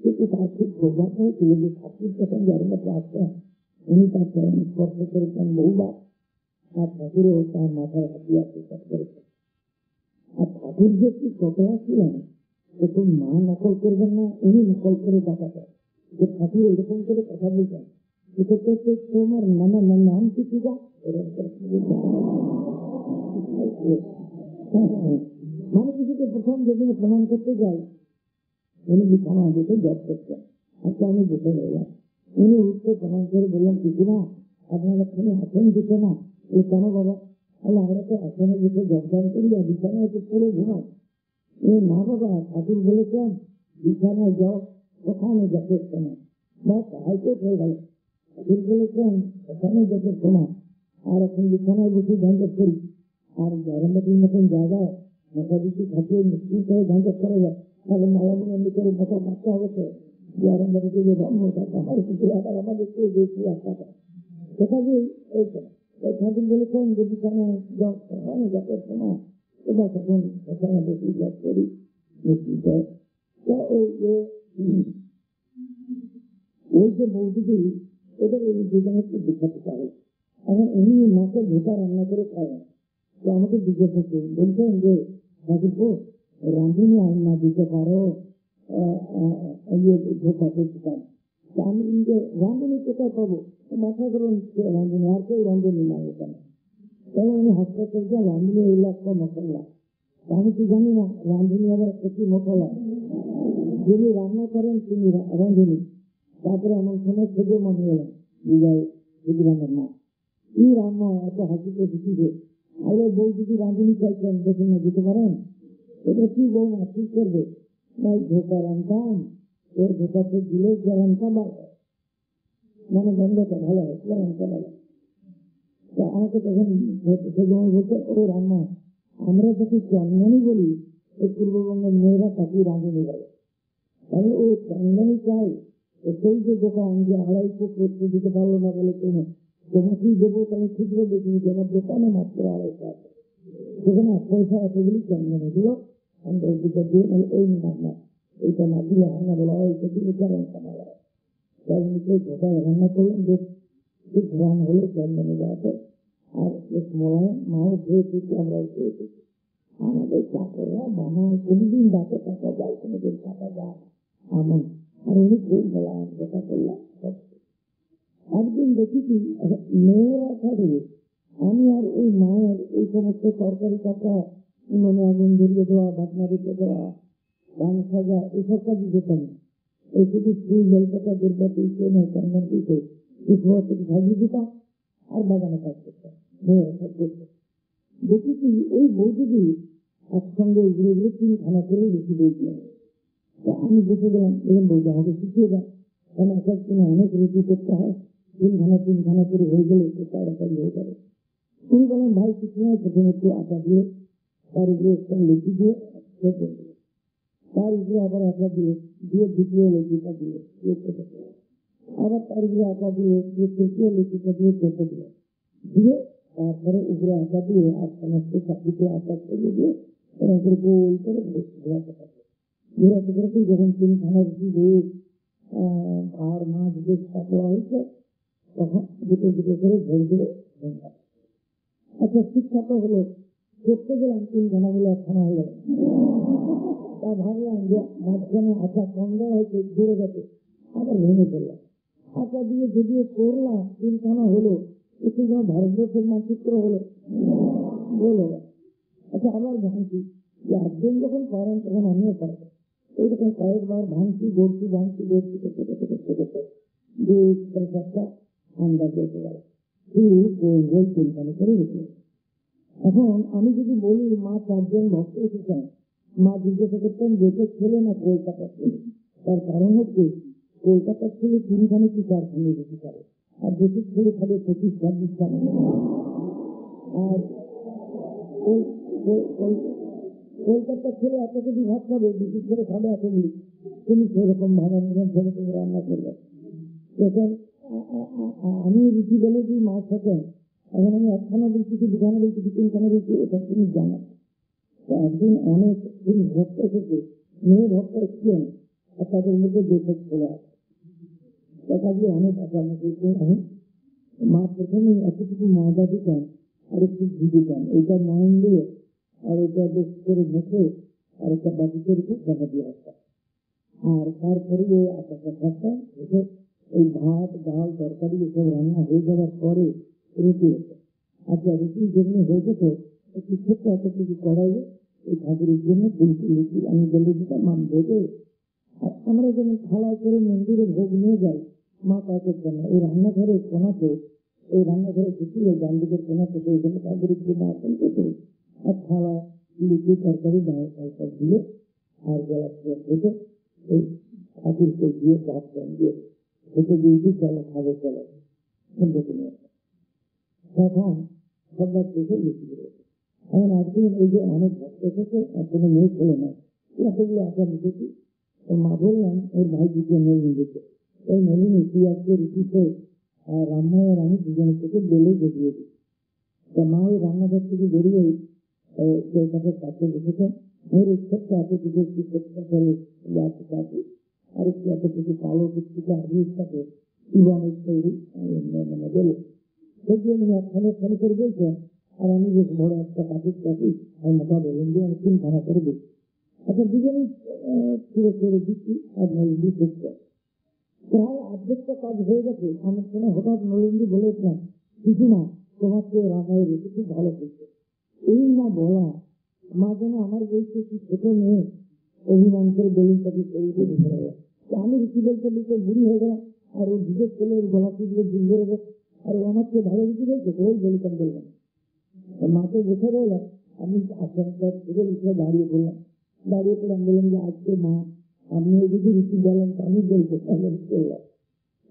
কিন্তু তার খুব সৌভাগ্য হয়েছিল যে ঠাকুর যখন জন্মতে আসতেন, উনি তার চরণ স্পর্শ করেছেন বহুবার, আর ঠাকুরও তার মাথায় হাতিয়া স্পর্শ করেছেন। আর ঠাকুর যে একটু চকরা ছিলেন, দেখুন মা নকল করবেন না, উনি নকল করে দেখাতেন যে ঠাকুর এরকম করে কথা বলতেন, তোমার নাম কি পূজা, মানে কিছুকে প্রথম যেদিন প্রণাম করতে যাই, উনি বিছানা বসে জব করতেন। আজকে আমি বসে রইলাম, উনি উঠতে প্রণাম করে বললাম, কিছু না আপনার এখানে আসন দিতে না, এই কেন বাবা? তাহলে আমরা তো আসনে বসে জবদান করি আর বিছানায় একটু পড়ে ঘুমাই। না বাবা, ঠাকুর বলেছেন বিছানায় জব ওখানে জপের সময়, বা হাইকোর্ট হয়ে গেল, ঠাকুর বলেছেন ওখানে জপের সময়, আর এখন বিছানায় বসে ঝঞ্ঝট করি। আর গরমবাটির মতন জায়গায় মশাদিকে থাকিয়ে নিশ্চিত হয়ে ঝঞ্ঝট করা যায়, তাহলে মালামন্দি করে মশা বাঁচতে হবে। তো গরমবাটিতে যে আমাদের বেশি রাস্তাটা সেখানে ঠাকুর বলেছেন যে বিছানায় জব জপের সময়, এবার তখন বিছানা বেশি জব করি নিশ্চিত হয়। ওই যে বৌদিদি, ওদের ওই দুজনের একটু বিখ্যাত চাই। এখন উনি মাকে ধোকা রান্না করে খায়। তো আমাকে জিজ্ঞেস করছে, বলছেন যে ঠাকুরপো রাঁধুনি না দিতে পারো ধোকা করতে পারো। আমি যে রাঁধুনি কোথায় পাবো, মাথা করুন রাঁধুনি, আর কেউ রাঁধুনি না এখানে। তাহলে উনি হাসপাতাল যে রাঁধুনি হইল একটা মশলা, আমি কি জানি না রাঁধুনি আবার প্রচুর মশলা, যিনি রান্না করেন তিনি রাঁধুনি। তারপরে আমার সময় থেকে মনে গেলেন বিজয় সুগ্রামের মা, কি রান্না এত হাসিতে দিচ্ছে। আরে বউ যদি রাঁধুনি চাইছেন দেখুন না দিতে পারেন, এটা কি বউ না ঠিক করবে না, ধোকা রান্তাম, এর ধোকাতে দিলে রান্তা মানে গন্ধটা ভালো হয়, রান্তা ভালো। তো আমাকে তখন বলতে ও রান্না, আমরা যদি চন্দনী বলি এই পূর্ববঙ্গের মেয়েরা তাকে রাঁধুনি বলে, তাহলে ও চন্দনী চাই। সেই যে দোকান যে 250 করতে দিতে পারলো না বলে তোমাকেই দেবো, তাহলে খুচরো বেশি তোমার দোকানে মাত্র 250 আছে, সেখানে 1 পয়সা এতগুলি চন্দনী দিল, দিকে দিয়ে এই রান্না, এইটা না দিলে রান্না বলা হয়, এইটা দিলে রান্না বলা হয়। চন্দনীকে ধোকায় রান্না করলেন, বেশ খুব ঘ্রাণ হলো চন্দনী দেওয়াতে। আর বেশ মোলায় মাও খেয়েছি, আমরাও খেয়েছি। আমাদের চাকররা বানায়, কোনদিন ডাকে টাকা যায়, কোনদিন টাকা যায় আমার, আর উনি খুব মোলায় দেখা করলাম। একদিন দেখেছি মেয়েরা থাকবে, আমি আর ওই মায়ের এই সমস্ত সরকারি টাকা উনুনে আগুন ধরিয়ে দেওয়া, ভাবনা রেখে দেওয়া, গান সাজা, এসব কাজই যেতাম। এই শুধু ফুল জলপাতা দুর্গা তুলছে না, চন্দন তুলছে, সাজিয়ে দিতাম আর বাগানে কাজ করতাম। মেয়েরা সব করতো। দেখেছি ওই বৌদিদি একসঙ্গে উগড়ে উগড়ে 3 খানা করে বেশি বইছিলেন। আমি বসে গেলাম, এরকম বলতে আমাকে শিখিয়ে দেয়, কারণ এক একদিনে অনেক রুটি করতে হয়, 3 খানা করে হয়ে গেলে একটু তাড়াতাড়ি হয়ে যাবে। তুমি বলেন ভাই কিছু নয়, প্রথমে একটু আটা দিয়ে তার উপরে একটা লেচি দিয়ে তার উপরে আবার আটা দিয়ে দিয়ে দ্বিতীয় লেচিটা দিয়ে আবার তার উপরে আটা দিয়ে তৃতীয় লেচিটা দিয়ে চেপে দিয়ে দিয়ে তারপরে উপরে আটা দিয়ে আর সমস্ত চাকরিতে আটা ছড়িয়ে দিয়ে এরকম করে গোল করে ঘোরাতে থাকে। ঘোরাতে ঘোরাতে যখন 3 খানা রুটি দিয়ে আর মাছ বেশ পাতলা হয়েছে, তখন দুটো দুটো করে ধরে ধরে ভেঙে। আচ্ছা শিক্ষাটা হলো, করতে গেলাম 3 খানা হলো 1 খানা হলো, তা ভাবলাম যে মাঝখানে আটা কম দেওয়া হয়েছে, ঘুরে গেছে, আবার ভেঙে ফেললাম। আটা দিয়ে যদিও করলাম 3 খানা হলো, একটু যেন ভারতবর্ষের মানচিত্র হলো বলো। আচ্ছা আবার ভাঙছি, যে একজন যখন পারেন তখন আমিও পারবো। এইরকম কয়েকবার ভাঙছি গড়ছি ভাঙছি গড়ছি করতে করতে করতে করতে 2-4টা আন্দাজ হতে গেল, গোল গোল 3 খানা করে রেখে। এখন আমি যদি বলি মা 4 জন ভক্ত এসেছেন, মা জিজ্ঞাসা করতেন যেতে ছেলে না কলকাতা ছেলে। তার কারণ হচ্ছে কলকাতার ছেলে 3 খানে কি 4 খানে যেতে পারে, আর দেশের ছেলে খাবে 25-26 খানে। আর কলকাতার ছেলে এত কিছু ভাত খাবে, বিশেষ করে খাবে এতগুলি, তুমি সেরকম ভাবে নিবেন, সেরকম রান্না করবে। এখন আমি রুচি বলেছি মাছ খেতেন, এখন আমি একখানা বলছি কি দুখানা বলছি কি তিনখানা বলছি, এটা তুমি জানো। একদিন অনেক ভক্ত এসেছে, মেয়ে ভক্ত এসছেন, আর তাদের মধ্যে দেশের ছেলে আছে, কাজে অনেক আচারণ করতে আমি মা প্রথমে এতটুকু ময়দা দিতেন আর একটু ঘি দিতেন, এইটা ময়ন দিয়ে আর ওটা বেশ করে মেখে আর একটা বাটিতে রেখে দেখা দিয়ে আসতাম। আর তারপরে ওই আচারটা থাকতাম, এই ভাত ডাল তরকারি এসব রান্না হয়ে যাওয়ার পরে রুটি হতো। আচ্ছা, রুটির জন্য হয়ে যেত একটু ছোট্ট এতটুকু কড়াইয়ে এই ঠাকুরের জন্য ফুলকি রুটি আমি বলে দিতাম, মাম ভেবে। আর আমরা যেমন থালায় করে মন্দিরে ভোগ নিয়ে যাই, মা তা করতেন না, এই রান্নাঘরের কোনাতে, এই রান্নাঘরে ঢুকিয়ে ডান দিকের কোনা থেকে ওইখানে ঠাকুরের জন্য আসন পেতে আর থালা লুচি তরকারি ডাল তরকারি দিয়ে আর গলা থেকে এই ঠাকুরকে দিয়ে ভাবতেন দিয়ে খেতে দিয়েছি, চলো খাবো চলো তখন সবার থেকে লুচি রয়েছে। এখন একদিন এই যে অনেক ভক্ত থেকে কোনো মেয়ে ছেলে নয়, এতগুলো আশা লিখেছি। ওর মা বললাম ওর ভাই দিকে নলিনী দিতে, ওই নলিনী তুই আজকে রুটিতে রান্নায় আর আমি দুজনের থেকে বেলে বেরিয়ে দিই। তা মা ওই রান্নাঘর থেকে বেরিয়েই কাছে কাছে বসেছেন, ওর ছোট্ট এতটুকু একটু চেষ্টা করে কাছে আর একটু এতটুকু কালো কুচকুচে আবির সাথে ইবানের তৈরি মানে বেলে সেগুলো একখানে ফোন করে বলছেন। আর আমি বেশ বড় একটা কাঠির কাঠি আর মোটা বেলুন দিয়ে আমি তিনখানা করে দিই। আচ্ছা, দুজনেই ছিঁড়ে ছেড়ে দিচ্ছি আর নলিনী দেখছে। প্রায় অর্ধেকটা কাজ হয়ে গেছে, আমার কোনো হঠাৎ নলিনী বলেছিলাম কিছু না, তোমার চেয়ে রান্নায় রেখে খুব ভালো করছে। এই না বলা, মা যেন আমার বলছে কি ছোট মেয়ে অভিমান করে বেলুনটাকে শরীরে ঢুকে গেল। আমি রুচি বলতে বলতে বুড়ি হয়ে গেলাম, আর ওই যুগের ছেলে ওর গলা দিয়ে ঝুল ধরে গেছে, আর ও আমার চেয়ে ভালো রুচি বলছে, ওই বেলুনটা বললাম। মাকে বসে রইলাম, আমি আশ্রমটা থেকে উঠে দাঁড়িয়ে পড়লাম। দাঁড়িয়ে পড়ে আমি বললাম যে আজকে মা আপনি যদি রুচি বলেন তো আমি বলতে পারলাম করলাম।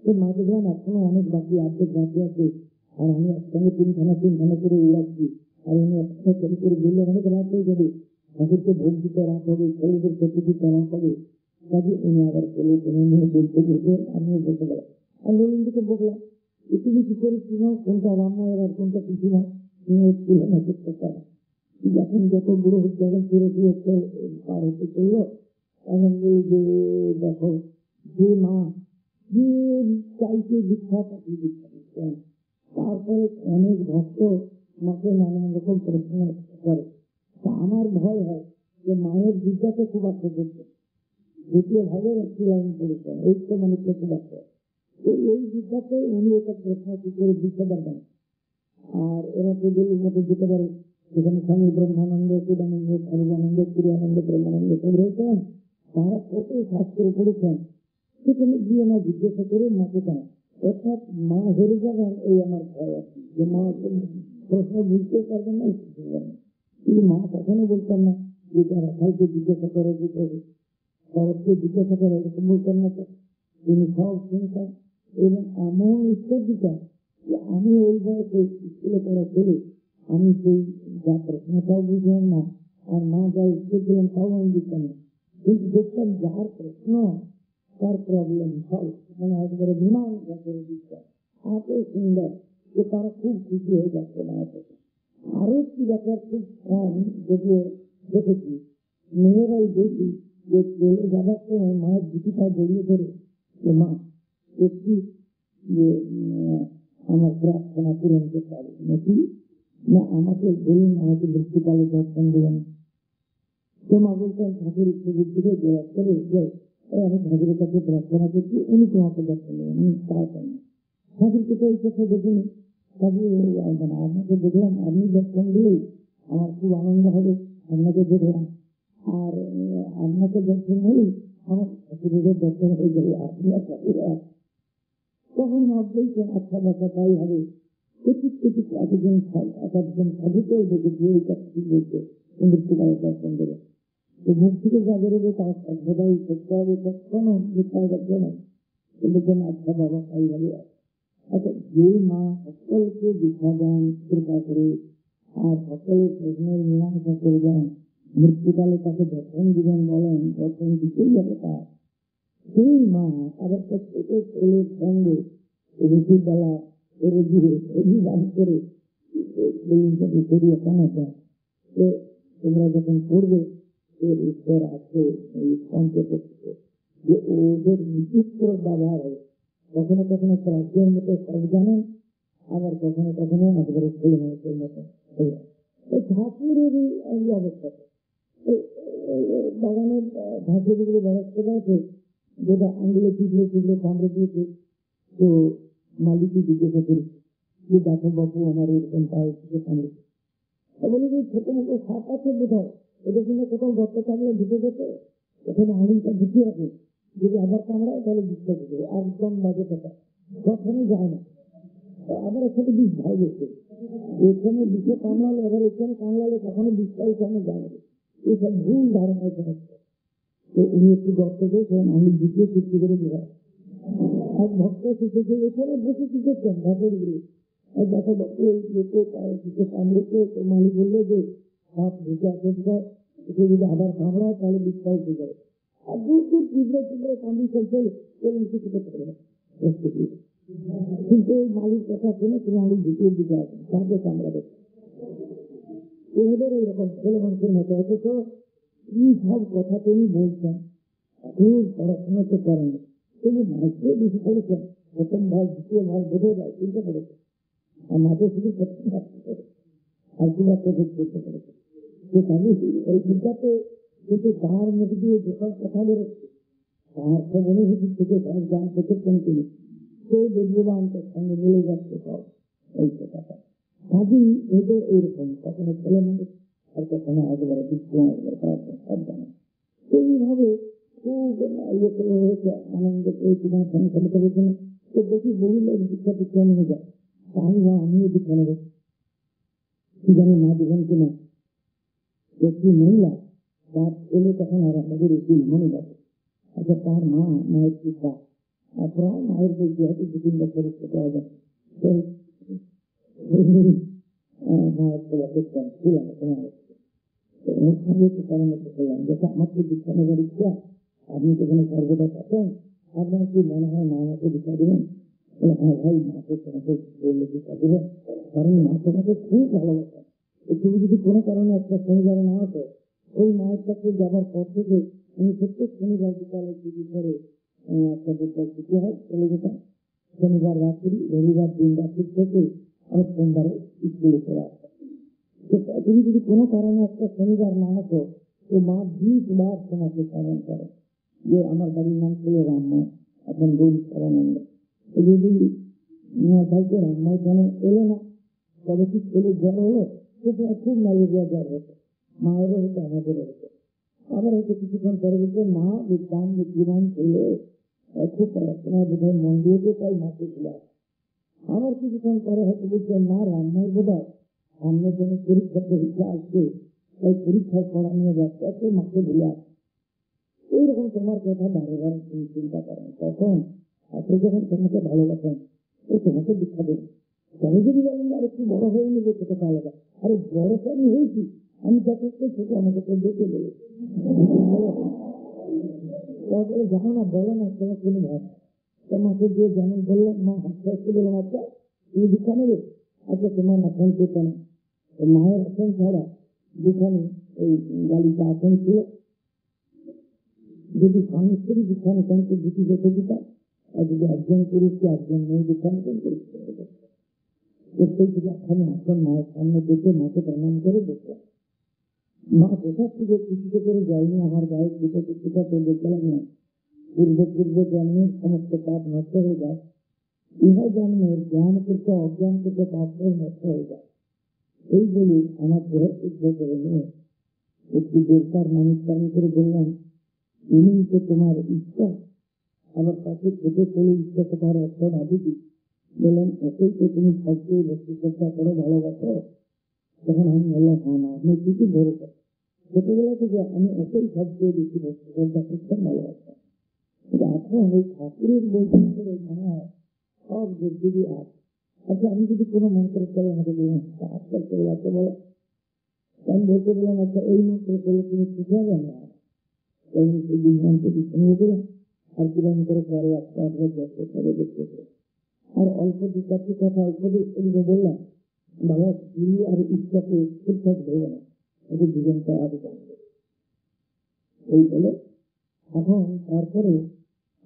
তো মাকে বললাম এখনো অনেক বাকি, অর্ধেক বাকি আছে, আর আমি একসঙ্গে তিনখানা করে উড়াচ্ছি, আর উনি একসঙ্গে তৈরি করে বললে অনেক রাত হয়ে যাবে, ঠাকুরকে ভোগ দিতে রাত হবে, ছেলেদের খেতে দিতে রাত হবে। কাজে উনি আবার ছেলে টেনে নিয়ে বলতে বলতে আমিও বসে গেলাম। আর নলিনদিকে বললাম তুমি কি করে চিনো কোনটা রান্না আর কোনটা কিছু না, ছিল না চেষ্টা করা। যখন যত বুড়ো হচ্ছে এখন ফিরে ফিরে পার হতে চললো, এখন বলি যে দেখো যে মা যে চাইতে দীক্ষা পাখি দীক্ষা দিচ্ছেন, তারপরে অনেক ভক্ত মাকে নানান রকম প্রশ্ন করে। তা আমার ভয় হয় যে মায়ের বিদ্যাকে খুব আশা করছে, দ্বিতীয় ভাগের একটি লাইন করেছেন এই তো মানুষকে খুব আশা, এই বিদ্যাকে উনি একটা প্রশ্ন কি করে দিতে পারবেন। আর এরা প্রজের মধ্যে যেতে পারে, সেখানে স্বামী ব্রহ্মানন্দ, শিবানন্দ, সর্বানন্দ, প্রিয়ানন্দ, প্রেমানন্দ সব রয়েছেন, তারা কত শাস্ত্র পড়েছেন, সেখানে গিয়ে না জিজ্ঞাসা করে মাকে পায়। অর্থাৎ মা হেরে যাবেন এই আমার ভয় আছে, যে মা প্রশ্ন বুঝতে পারবেন না, কিন্তু মা কখনো বলতেন না যে তারা ভাইকে জিজ্ঞাসা করো যে শরৎকে জিজ্ঞাসা করে, এরকম বলতেন না। তিনি সব শুনতেন এবং এমন উত্তর দিতেন যে আমি ওই বয়সে স্কুলে পড়া ছেলে, আমি সেই যা প্রশ্নটাও বুঝলাম না, আর মা যা উত্তর দিলেন তাও আমি বুঝতাম না, কিন্তু দেখতাম যার প্রশ্ন তার প্রবলেম সলভ, মানে একবারে বিমান করে দিচ্ছেন, এত সুন্দর যে তারা খুব খুশি হয়ে যাচ্ছে মায়ের কাছে। আরো একটি ব্যাপার খুব কম যদিও দেখেছি, মেয়েরাই দেখি যে চলে যাবার সময় মায়ের দুটিটা জড়িয়ে ধরে যে মা একটি আমার প্রার্থনা পূরণ করতে পারে নাকি, না আমাকে বলুন, আমাকে মৃত্যুকালে দর্শন দেবেন। তো মা বলতেন ঠাকুরের ছবির দিকে জবাব করে আমি ঠাকুরের কাছে প্রার্থনা করছি, উনি তোমাকে দর্শন দেবেন, আমি তাই না ঠাকুরকে তো এই চোখে দেখিনি, কাজে মানে আপনাকে দেখলাম, আপনি দর্শন দিলেই আমার খুব আনন্দ হবে, আপনাকে দেখলাম, আর আপনাকে দর্শন হলেই আমার ঠাকুরের দর্শন হয়ে যাবে, আপনি আর ঠাকুর এক। তখন মা বলছেন আচ্ছা বাচ্চা তাই হবে। একজন সাধুকেও দেখেছি এই কাজটি বলছে মৃত্যুকালে দর্শন দেবে, তো মুখ থেকে যা বেরোবে তার সভ্যতাই করতে হবে, কখনো মিথ্যা করবে না। বলছেন আচ্ছা বাবা তাই হবে। আচ্ছা, যে মা সকলকে দীক্ষা দেন কৃপা করে আর সকলের প্রশ্নের মীমাংসা করে দেন, মৃত্যুকালে তাকে দর্শন দিবেন বলেন, দর্শন দিতেই হবে তার। সেই মা আবার তার ছোট ছেলের সঙ্গে রুটির বেলা করে দিয়ে অভিযান করে সরিয়ে কেন যায়, তোমরা যখন করবে এর উত্তর আছে এই সংকেত, যে ওদের বিচিত্র ব্যবহার হবে। কখনো কখনো রাজ্যের মতো সব জানেন, আবার কখনো কখনো একেবারে ছেলে মানুষের মতো। ঠাকুরেরই এই অবস্থা। বাগানের ঘাসে যেগুলো ব্যবস্থা আছে, যেটা আঙ্গুলে পিছলে পিছলে কামড়ে দিয়েছে, তো মালিকই জিজ্ঞাসা করি যে দেখো বাবু আমার এরকম পায়ে থেকে কামড়েছে। বলে যে ছোট মোটো সাপ আছে বোধ হয়, এদের জন্য কোথাও গর্ত কামড়ে ঢুকে গেছে, ওখানে আঙুলটা ঢুকিয়ে রাখে, যদি আবার কামড়ায় তাহলে বিশ্বাস দেবে। একদম বাজে কথা, কখনো যায় না। আবার এখানে বিষ ভাই গেছে, এখানে বিষে কামড়ালে আবার এখানে কামড়ালে কখনো বিষটা এখানে যায় না। এইসব ভুল ধারণা এখানে। তো উনি একটু গর্ত গেছেন, আঙুল ঢুকিয়ে চুক্তি করে দেওয়া। এক ভক্ত শিখেছে, এখানে বসে শিখেছেন ঘাটের গুলো, দেখো লোকে কামড়েছে। তো মালিক বললো যে সাপ ঢুকে আছে, একে যদি আবার কামড়ায় তাহলে বিশ্বাস হয়ে যাবে। আর দূর দূর তীব্রে তীব্রে কামড়ি চলছে, কিছু করতে পারে না। কিন্তু ওই মালিক কথা শুনে তুমি আঙুল ঢুকিয়ে দিতে আসেন, সাপে কামড়াবে। ওদের এইরকম ছেলে মানুষের মতো। অথচ কি সব কথা তিনি বলছেন, খুব পড়াশোনা তো করেন, তিনি মাইকে বেশি পড়েছেন। প্রথম ভাগ দ্বিতীয় ভাগ বোঝা যায়, চিন্তা করেছেন। আর মাঝে শুধু প্রথম ভাগ আর দু একটা করতে পেরেছে। এই চিন্তাতে কিন্তু তার মধ্যে দিয়ে যেসব কথা বেরোচ্ছে, তার সব অনুভূতি থেকে সব জ্ঞান পেতেছেন তিনি, সেই বেদবানটার সঙ্গে মিলে যাচ্ছে সব এই কথাটা। কাজেই এদের এইরকম কখনো ছেলে মানুষ আর কখনো একেবারে বিক্রম, সব জানে। এইভাবে খুব ইয়ে করে হয়েছে, আনন্দ পেয়েছি না সংখ্যা করেছেন। তো দেখি বহু লোক দীক্ষা টিক্ষা নিয়ে যায়, তাই বা আমিও দীক্ষা নেব কি জানি মা দেবেন কিনা। একটি মহিলা, তার ছেলে তখন আর আমাদের একটি মনে যাবে। আচ্ছা, তার মা মায়ের পিতা প্রায় মায়ের বলতে হয়তো 2-3 বছরের ছোট হবে। মায়ের সেবা করতেন, ছিলাম তোমার ওর সঙ্গে একটু পরামর্শ করলাম, যেটা আমাকে দীক্ষা নেবার ইচ্ছা, আপনি যেখানে সর্বদা থাকেন, আপনার কি মনে হয় মা আমাকে দীক্ষা দেবেন? হ্যাঁ ভাই, মাকে তোমাকে বললে দীক্ষা দেবেন, কারণ মা তোমাকে খুব ভালোবাসেন। তুমি যদি কোনো কারণে একটা শনিবার না হতো, ওই মায়ের কাছে যাবার পর থেকে আমি প্রত্যেক শনিবার বিকালে টিভি করে একটা বিদ্যাল দিতে হয় চলে যেতাম। শনিবার রাত্রি, রবিবার দিন রাত্রি থেকে আমি সোমবারে স্কুলে চলে আসতাম। তুমি যদি কোনো কারণে একটা শনিবার না হতো, তো মা 20 বার তোমাকে স্মরণ করে যে আমার বাড়ির নাম ছিল রামময়, এখন গৌরী সরানন্দ। যদি ভাইকে রামময় কেন এলো না, তবে কি ছেলে জ্বর হলো, সেটা খুব ম্যালেরিয়া জ্বর হতো, মায়েরও হতো আমাদেরও হতো। আবার হয়তো কিছুক্ষণ পরে বলতে মা বিজ্ঞান বুদ্ধিমান ছেলে, খুব পড়াশোনায় বোধহয় মন দিয়েছে, তাই মাকে ছিল। আবার কিছুক্ষণ পরে হয়তো বলছে মা রামময় বোধ হয় সামনের জন্য পরীক্ষা পরীক্ষা আসছে, তাই পরীক্ষায় পড়া নিয়ে যাচ্ছে, এত মাকে ভুলে আসছে। এইরকম তোমার কথা বারে বারে তুমি চিন্তা করেন, তখন আপনি যখন তোমাকে ভালোবাসেন ও তোমাকে দীক্ষা দেবেন। তবে যদি বলেন আর একটু বড় হয়ে নেবে, সেটা আলাদা। আরে বড় তো আমি হয়েছি, আমি যথেষ্ট ছোট, আমাকে তো দেখে দেবে। তারপরে জানো না, বলো না তোমার কোনো ভাব, তোমাকে দিয়ে যেমন বললাম মা হাসতে হাসতে বললাম, আচ্ছা তুমি দীক্ষা নেবে? আচ্ছা তোমার আসন পেতে না, মায়ের আসন ছাড়া যেখানে ওই গালিটা আসন ছিল, যদি স্বামী স্ত্রী দীক্ষা নিতেন তো দুটি দেখে দিতাম, আর যদি একজন পুরুষকে একজন মেয়ে দীক্ষা নিতেন তো প্রত্যেক যদি একখানে আসন মায়ের সামনে দেখে মাকে প্রণাম করে দেখলাম। মা কোথার থেকে কিছুতে করে যায়নি, আমার গায়ে দুটো কিছুটা তো দেখলাম না। পূর্বে পূর্বে জন্মের সমস্ত পাপ নষ্ট হয়ে যায়, ইহা জন্মের জ্ঞান থেকে অজ্ঞান থেকে পাপ নষ্ট হয়ে যায়। এই বলে আমার দেহ সিদ্ধ করে নিয়ে একটি দেবতার নমস্কার করে বললাম, ইনি তো তোমার ঈশ্বর। আবার তাকে খেতে চলে ইচ্ছা কথার অর্থ না দিদি বললেন, একেই তো তুমি সবচেয়ে বেশি চেষ্টা করো, ভালোবাসো। তখন আমি বললাম, হ্যাঁ না, আপনি ঠিকই ধরেছেন, ছোটবেলা থেকে আমি একেই সবচেয়ে বেশি বস্তু চেষ্টা করতাম, ভালোবাসতাম। কিন্তু এখন এই ঠাকুরের বৈশিষ্ট্যের মনে হয় সব দেবদেবী আছে। আচ্ছা, আমি যদি কোনো মন্ত্র করে আমাকে বললাম আজকাল চলে যাচ্ছে বলো, আমি বলতে বললাম, আচ্ছা এই মন্ত্র করলে তুমি ঠিক হবে না? আমি সেই দিন মন্ত্রটি শুনিয়ে দিলাম। আর কিলোমিটার পরে একটা করে দেখতে, আর অল্প দু চারটি কথা উপদেশ করে বললাম, বাবা গুরু আর ইচ্ছাকে ঠিকঠাক ধরবে না, ওদের জীবনটা আগে জানবে। এই বলে এখন তারপরে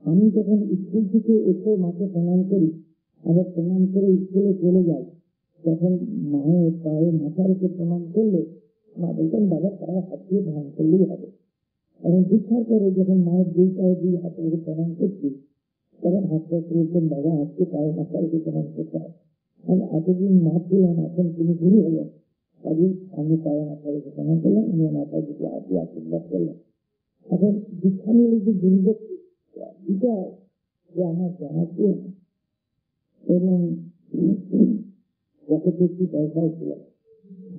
আমি যখন স্কুল থেকে এসে মাকে প্রণাম করি, আবার প্রণাম করে স্কুলে চলে যাই, তখন মায়ের পায়ে মাথার উপর প্রণাম করলে মা বলতেন, বাবা পায়ে হাত দিয়ে প্রণাম করলেই হবে। এবং দীক্ষার পরে যখন মায়ের দুই পায়ে দুই হাতের উপর প্রণাম করছি, তখন হাতটা বলতেন, বাবা আজকে পায়ে মাথার উপর প্রণাম করতে হয়। আমি এতদিন মা ছিলাম, এখন তিনি গুরু হলেন, কাজে আমি পায়ে মাথার উপর প্রণাম করলাম, উনি মাথায় দুটো হাত দিয়ে আশীর্বাদ করলেন। এখন দীক্ষা নিলে যে গুরুভক্তি, এটা আমার জানা ছিল না। এবং পকেটে একটু পয়সাও ছিল,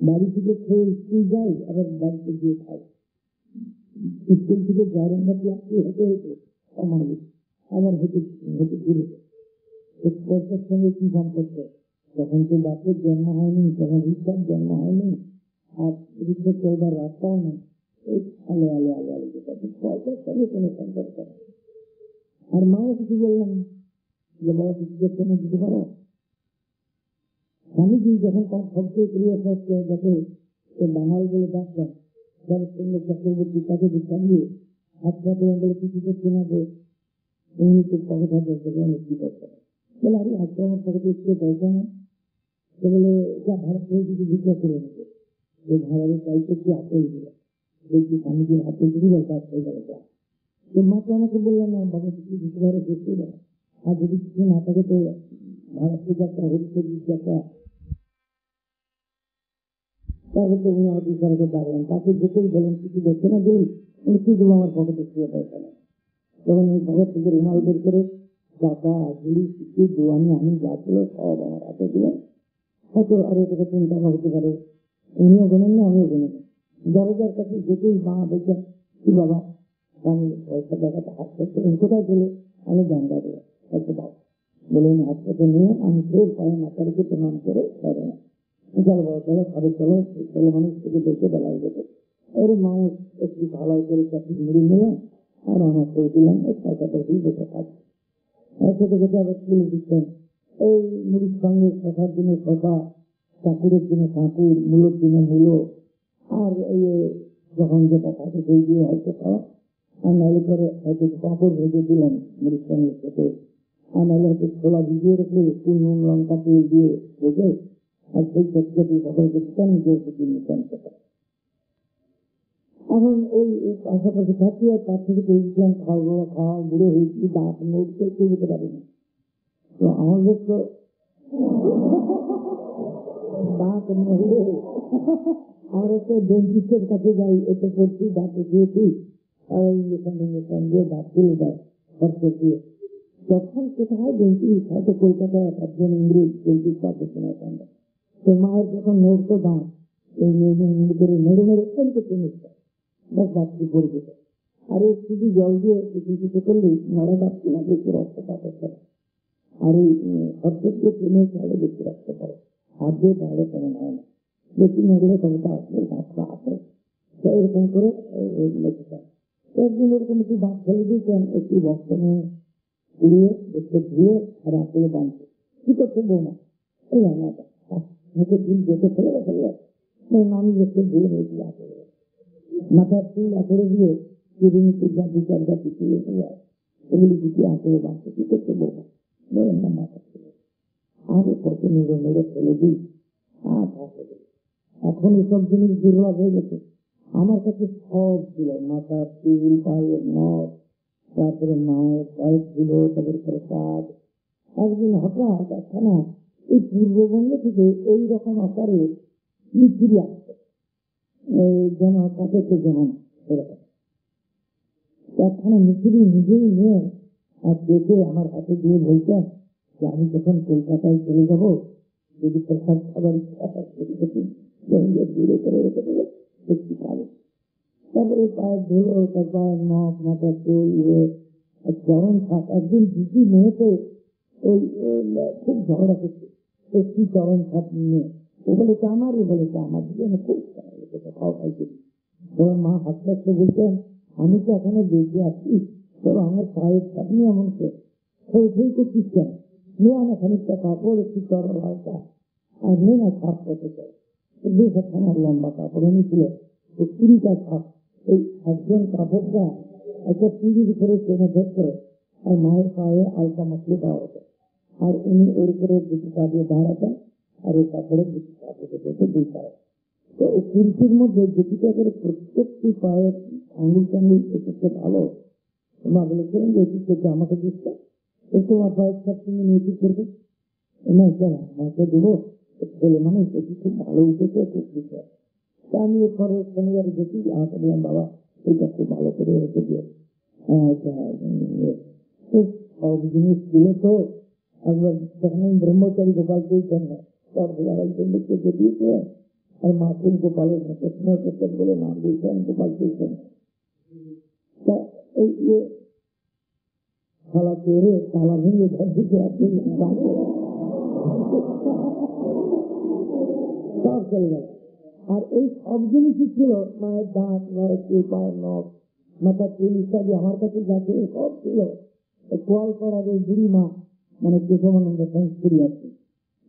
বাড়ি থেকে খেয়ে স্কুল যাই, আবার বাড়িতে গিয়ে খাই। স্কুল থেকে জয়রঙ্গাতে আসতে হেঁটে হেঁটে আমার হেঁটে হেঁটে ঘুরে পয়সার সঙ্গে কি সম্পর্ক? তখন তো বাপের জন্ম হয়নি, তখন রিক্সার জন্ম হয়নি, আর রিক্সা চলবার রাস্তাও নেই। এই আলো আলো আলো আলো পয়সার সঙ্গে কোনো সম্পর্ক নেই। আর মাও কিছু বললাম যে, বাবা কিছু করতে না দিতে পারো? স্বামীজি যখন তার শব্দ প্রিয় দেখে বাঙাল বলে ডাকলেন, শরৎচন্দ্র চক্রবর্তী তাকে দীক্ষা দিয়ে আজকে বলে কিছু করছে না, যে উনি তো কথা বলতে অনেক কি করতে বলে, আরে আজকে আমার পকেটে একটু পয়সা নেই। তো বলে, যা ভাড়া করে কিছু ভিক্ষা করে নেবে। ওই ভাড়ারের চাইতে একটু আপেল দিল, বলছি স্বামীজির হাতে যদি বল কাজ হয়ে যাবে। তো মাকে আমাকে বললাম, না বাবা কিছু দিতে পারো, দেখতে দেয়, আর যদি কিছু না থাকে তো ভারতীয় যাত্রা হচ্ছে যাত্রা, তাহলে তো উনি অতি করাতে পারবেন। তাকে যেতেই বলেন কিছু দেখছে না, দিন উনি কি দেবো, আমার পকেটে শুয়ে পয়সা নেই। তখন ওই পকেট থেকে রুমাল বের করে টাকা, ঝুড়ি, কিছু দোয়ানি আমি যা ছিল সব আমার হাতে দিলেন। হয়তো আরো থেকে 3 টাকা হতে পারে, উনিও গোনেন না, আমিও গোনেন না। দরজার কাছে যেতেই মা বলছেন, কি বাবা আমি পয়সা টাকাটা হাত করতে কোথায় পেলে? আমি জানলা দিলাম, হয়তো দাও বলে উনি হাত করতে নিয়ে আমি ফের পায়ে মাথার উপর প্রণাম করে চলো বাবা চলো খাবে, চলো ছেলে মানুষ থেকে দেখে বেলায় যেতে। ওর মা একটু ভালো করে চাকরি মুড়ি নিলেন, আর আমার করে দিলাম, ওই পয়সাটা দিয়ে বসে থাকছে। খেতে খেতে আবার তুলে দিচ্ছেন, এই মুড়ির সঙ্গে শশার দিনে শশা, কাকুরের দিনে কাকুর, মূলোর দিনে মূলো, আর এই যখন যেটা থাকে সেই দিয়ে হয়তো খাওয়া, আর নাহলে করে হয়তো পাঁপড় ভেজে দিলেন মুড়ির সঙ্গে খেতে, আর নাহলে হয়তো ছোলা ভিজিয়ে রেখে একটু নুন লঙ্কা তেল দিয়ে ভেজে, আর সেই চটচটি সকলকে দিতেন, নিতেন খেতে। এখন ওই পাশাপাশি থাকি, আর তার থেকে পেয়েছিলাম খাওয়া খাওয়া বুড়ো হয়েছি, দাঁত নড়ছে, কেউ যেতে পারিনি। তো আমাদের তো দাঁত নড়লে আমরা তো ডেন্টিস্টের কাছে যাই, এতে করছি দাঁতে দিয়েছি, আর ইঞ্জেকশন দিয়ে দাঁত তুলে দেয় খরচ দিয়ে। তখন কোথায় ডেন্টিস্ট, হয়তো কলকাতায় একজন ইংরেজ ডেন্টিস্ট পাচ্ছে শোনা সম্ভব। তো মায়ের যখন নড়তো দাঁত, এই মেয়ে করে নেড়ে নেড়ে এমনি জিনিসটা বাস দাঁতটি পড়ে যেত। আর এই শুধু জল দিয়ে কিছু করলেই নড়া দাঁতটি না দেখতে রক্তপাত হচ্ছে, আর এই খরচের দিয়ে টেনে তাহলে দেখতে রক্ত পড়ে, হাত দিয়ে তাহলে তেমন হয় না, বেশি নড়লে ততটা আসলে দাঁতটা আসে। তো এরকম করে লেখেছেন। একদিন এরকম একটু দাঁত ফেলে দিয়েছেন, একটু রক্ত নিয়ে উড়িয়ে দেখতে ধুয়ে আর আসলে বাঁধছে। কি করছে বৌমা? এই রান্নাটা মুখে দিন দেখে ফেলে ফেললো, আমি দেখতে ধুয়ে নিয়েছি আসলে মাথার চুল আঁচড়ে দিয়ে চিরুনি চিন্তা দু চারটা পিছিয়ে দিয়ে এগুলি পিছিয়ে আঁচড়ে বাঁচতে। কি করতে বলবো না, মাথা ছিল আরো কত নেড়ে নেড়ে ফেলে দিই। এখন এসব জিনিস দুর্লভ হয়ে গেছে। আমার কাছে সব ছিল, মাথার চুল, পায়ের নখ, তারপরে মায়ের পায়ের ছিল, তাদের প্রসাদ। একদিন হঠাৎ একখানা এই পূর্ববঙ্গ থেকে এইরকম আকারে ফিরে আসছে, যেন কাছে যেমন এরকম একখানা মিছিলি নিজেই নিয়ে আর দেখে আমার হাতে দিয়ে বলছেন যে আমি যখন কলকাতায় চলে যাব, যদি প্রসাদ খাবার দূরে করে রেখে দেবে একটু খাবে। তারপরে পায়ের ধুলো, তার পায়ের নখ, মাথার চুল, চরণ খাপ। একদিন দিদি মেয়েতে ওই খুব ঝগড়া করছে একটি চরণ খাপ নিয়ে, ও বলেছে আমার, ও বলেছে আমার, দিদি খুব খাওয়া খাইতে। তখন মা হাসতে হাসতে বলতেন, আমি তো এখনো বেঁচে আছি, তবে আমার পায়ের চাটনি এমন সেই করছিস কেন, নিয়ে আনা খানিকটা কাপড়, একটু চড়ার হালকা, আর নিয়ে না সাপ করতে চাই। বেশ একখানা লম্বা কাপড় এনেছিল, 20টা সাপ। এই একজন কাপড়টা একটা পিড়ির উপরে টেনে ধরত, আর মায়ের পায়ে আলতা মাছলে দেওয়া হতো, আর উনি ওর উপরে দুটি পা দিয়ে দাঁড়াতেন, আর ওই কাপড়ের দুটি পা থেকে যেত 2 পায়ে। তো ওই কুর্সির মধ্যে যেটিটা করে প্রত্যেকটি পায়ের আঙুল টাঙ্গুল এসেছে ভালো। মা বলেছিলেন যে এটি থেকে আমাকে দিচ্ছে, একটু আমার পায়ের সাথে তুমি নিয়ে কি করবে না, কেন আমাকে দেবো, ছেলে মানুষ এটি খুব ভালো উঠেছে, খুব দিচ্ছে। তা আমি এরপরে শনিবার দেখি, আমাকে বললাম বাবা এইটা খুব ভালো করে রেখে দিয়ে। সব জিনিস ছিল তো একবার তখন আমি ব্রহ্মচারী গোপাল পেয়েছেন না, সব লিখতে দিয়েছে, আর মাসুল গোপালের বলে নাম দিয়েছেন, গোপাল পেয়েছেন। তা এই খেলা করে তালা ভেঙে ঘর দিকে সব চলে গেল। আর এই সব জিনিসই ছিল, মায়ের দাঁত, মায়ের পায়ের নখ, মাথার চুল ইত্যাদি আমার কাছে যাচ্ছে, সব ছিল। কোয়াল করার ওই বুড়ি মা, মানে কেশবানন্দ সংস্কৃতি আছে,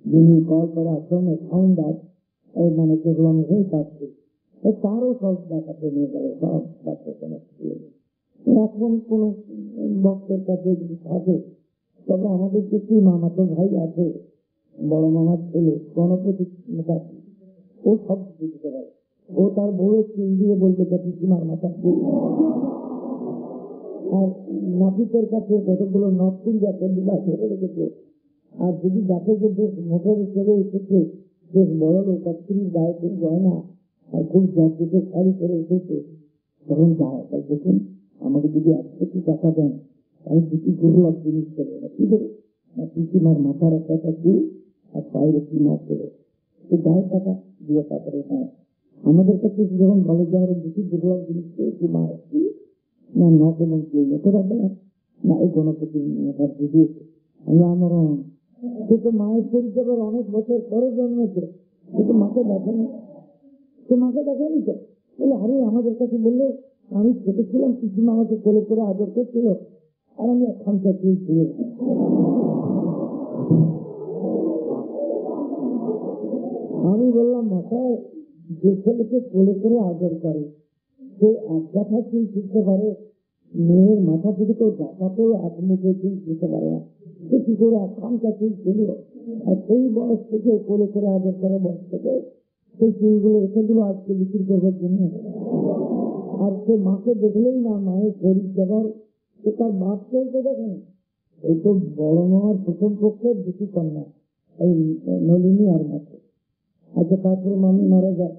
যিনি কোয়াল করা আশ্রমে ফাউন্ডার, মানে কেশবানন্দ থাকছে, তারও সব দেখাতে নিয়ে গেল, সব ডাক্তার সমস্ত। এখন কোন ভক্তের কাছে থাকে, তবে আমাদের কিছু মামাতো ভাই আছে, বড় মামার ছেলে গণপতি, ও সব কিছু দিতে পারে। ও তার বউয়ের চিন দিয়ে বলতে পিসিমার মাথা, আর নাপিতের কাছে কতগুলো নকশিন জাতের বিলাস ধরে রেখেছে। আর যদি দেখে যে বেশ মোটর ছেড়ে এসেছে, বেশ বড় লোক, তার স্ত্রীর গায়ে খুব গয়না আর খুব জাতিতে শাড়ি করে এসেছে, তখন যায় তাই দেখুন আমাকে যদি 1 কোটি টাকা দেন, আমি 2টি দুর্লভ জিনিস করবো না, কি দেবো না পিসিমার মাথার একটা চুল আর পায়ের একটি নখ দেবো, গায়ের টাকা দিয়ে তারপরে হ্যাঁ আমাদের কাছে যখন বলে যে আমরা 2টি দুর্লভ জিনিস পেয়েছি, মা একটি না নখ এবং চুল দেখতে পারবে না এই গণপতি মাথার দিয়েছে। আমার সে তো মায়ের শরীর আবার অনেক বছর পরে জন্মেছে, কিন্তু মাকে দেখেনি, সে মাকে দেখেনি তো বলে, আরে আমাদের কাছে বললো আমি ছোট ছিলাম, পিসিমা আমাকে কোলে করে আদর করছিল, আর আমি একখানটা চুল ছিল। আমি বললাম মাথায়, যে ছেলেকে কোলে করে আদর করে সে 1 গাঁথা চুল ছিঁড়তে পারে, মেয়ের মাথা থেকে তো গাঁথাতেও 1 মুঠো চুল ছিঁড়তে পারে না, সে কি করে 1খানটা চুল ছিল। আর সেই বয়স থেকে কোলে করে আদর করা বয়স থেকে সেই চুলগুলো রেখে দিল আজকে বিক্রি করবার জন্য। আর সে মাকে দেখলেই না মায়ের শরীর দেবার, সে তার বাপ চলতে দেখেন। এই তো বড় মামার প্রথম পক্ষের 2টি কন্যা, এই নলিনী আর মাকে। আচ্ছা তারপরে মামি মারা যায়,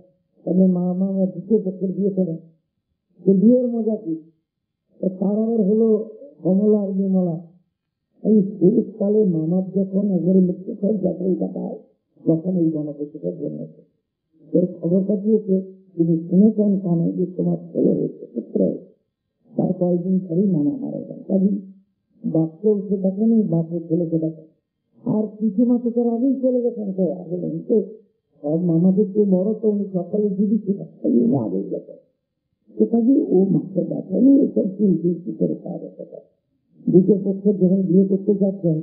তবে মা মামা 2য় পক্ষের বিয়ে করেন। সে বিয়ের মজা কি, তার আবার হলো কমলা আর বিমলা। এই শীতকালে মামার যখন একবারে মৃত্যু সব যাত্রাই কাটায়, তখন এই গণপতিটা জন্মেছে। তোর খবর পাঠিয়েছে, তিনি শুনেছেন কানে যে তোমার ছেলে হয়েছে, পুত্র হয়েছে। তার কয়েকদিন পরেই মামা মারা যান। কাজী বাপকে উঠে দেখেনি, বাপের ছেলেকে দেখেন, আর কিছু মাসে তার আগেই চলে গেছেন। তো আগে তো সব মামাদের চেয়ে বড়, তো উনি সকালে দিদি ছিলেন, আগেই গেছেন। সেটাকে ও মাকে দেখেনি, এসব কি করে কাজ হতে। 2য় পক্ষে যখন বিয়ে করতে যাচ্ছেন,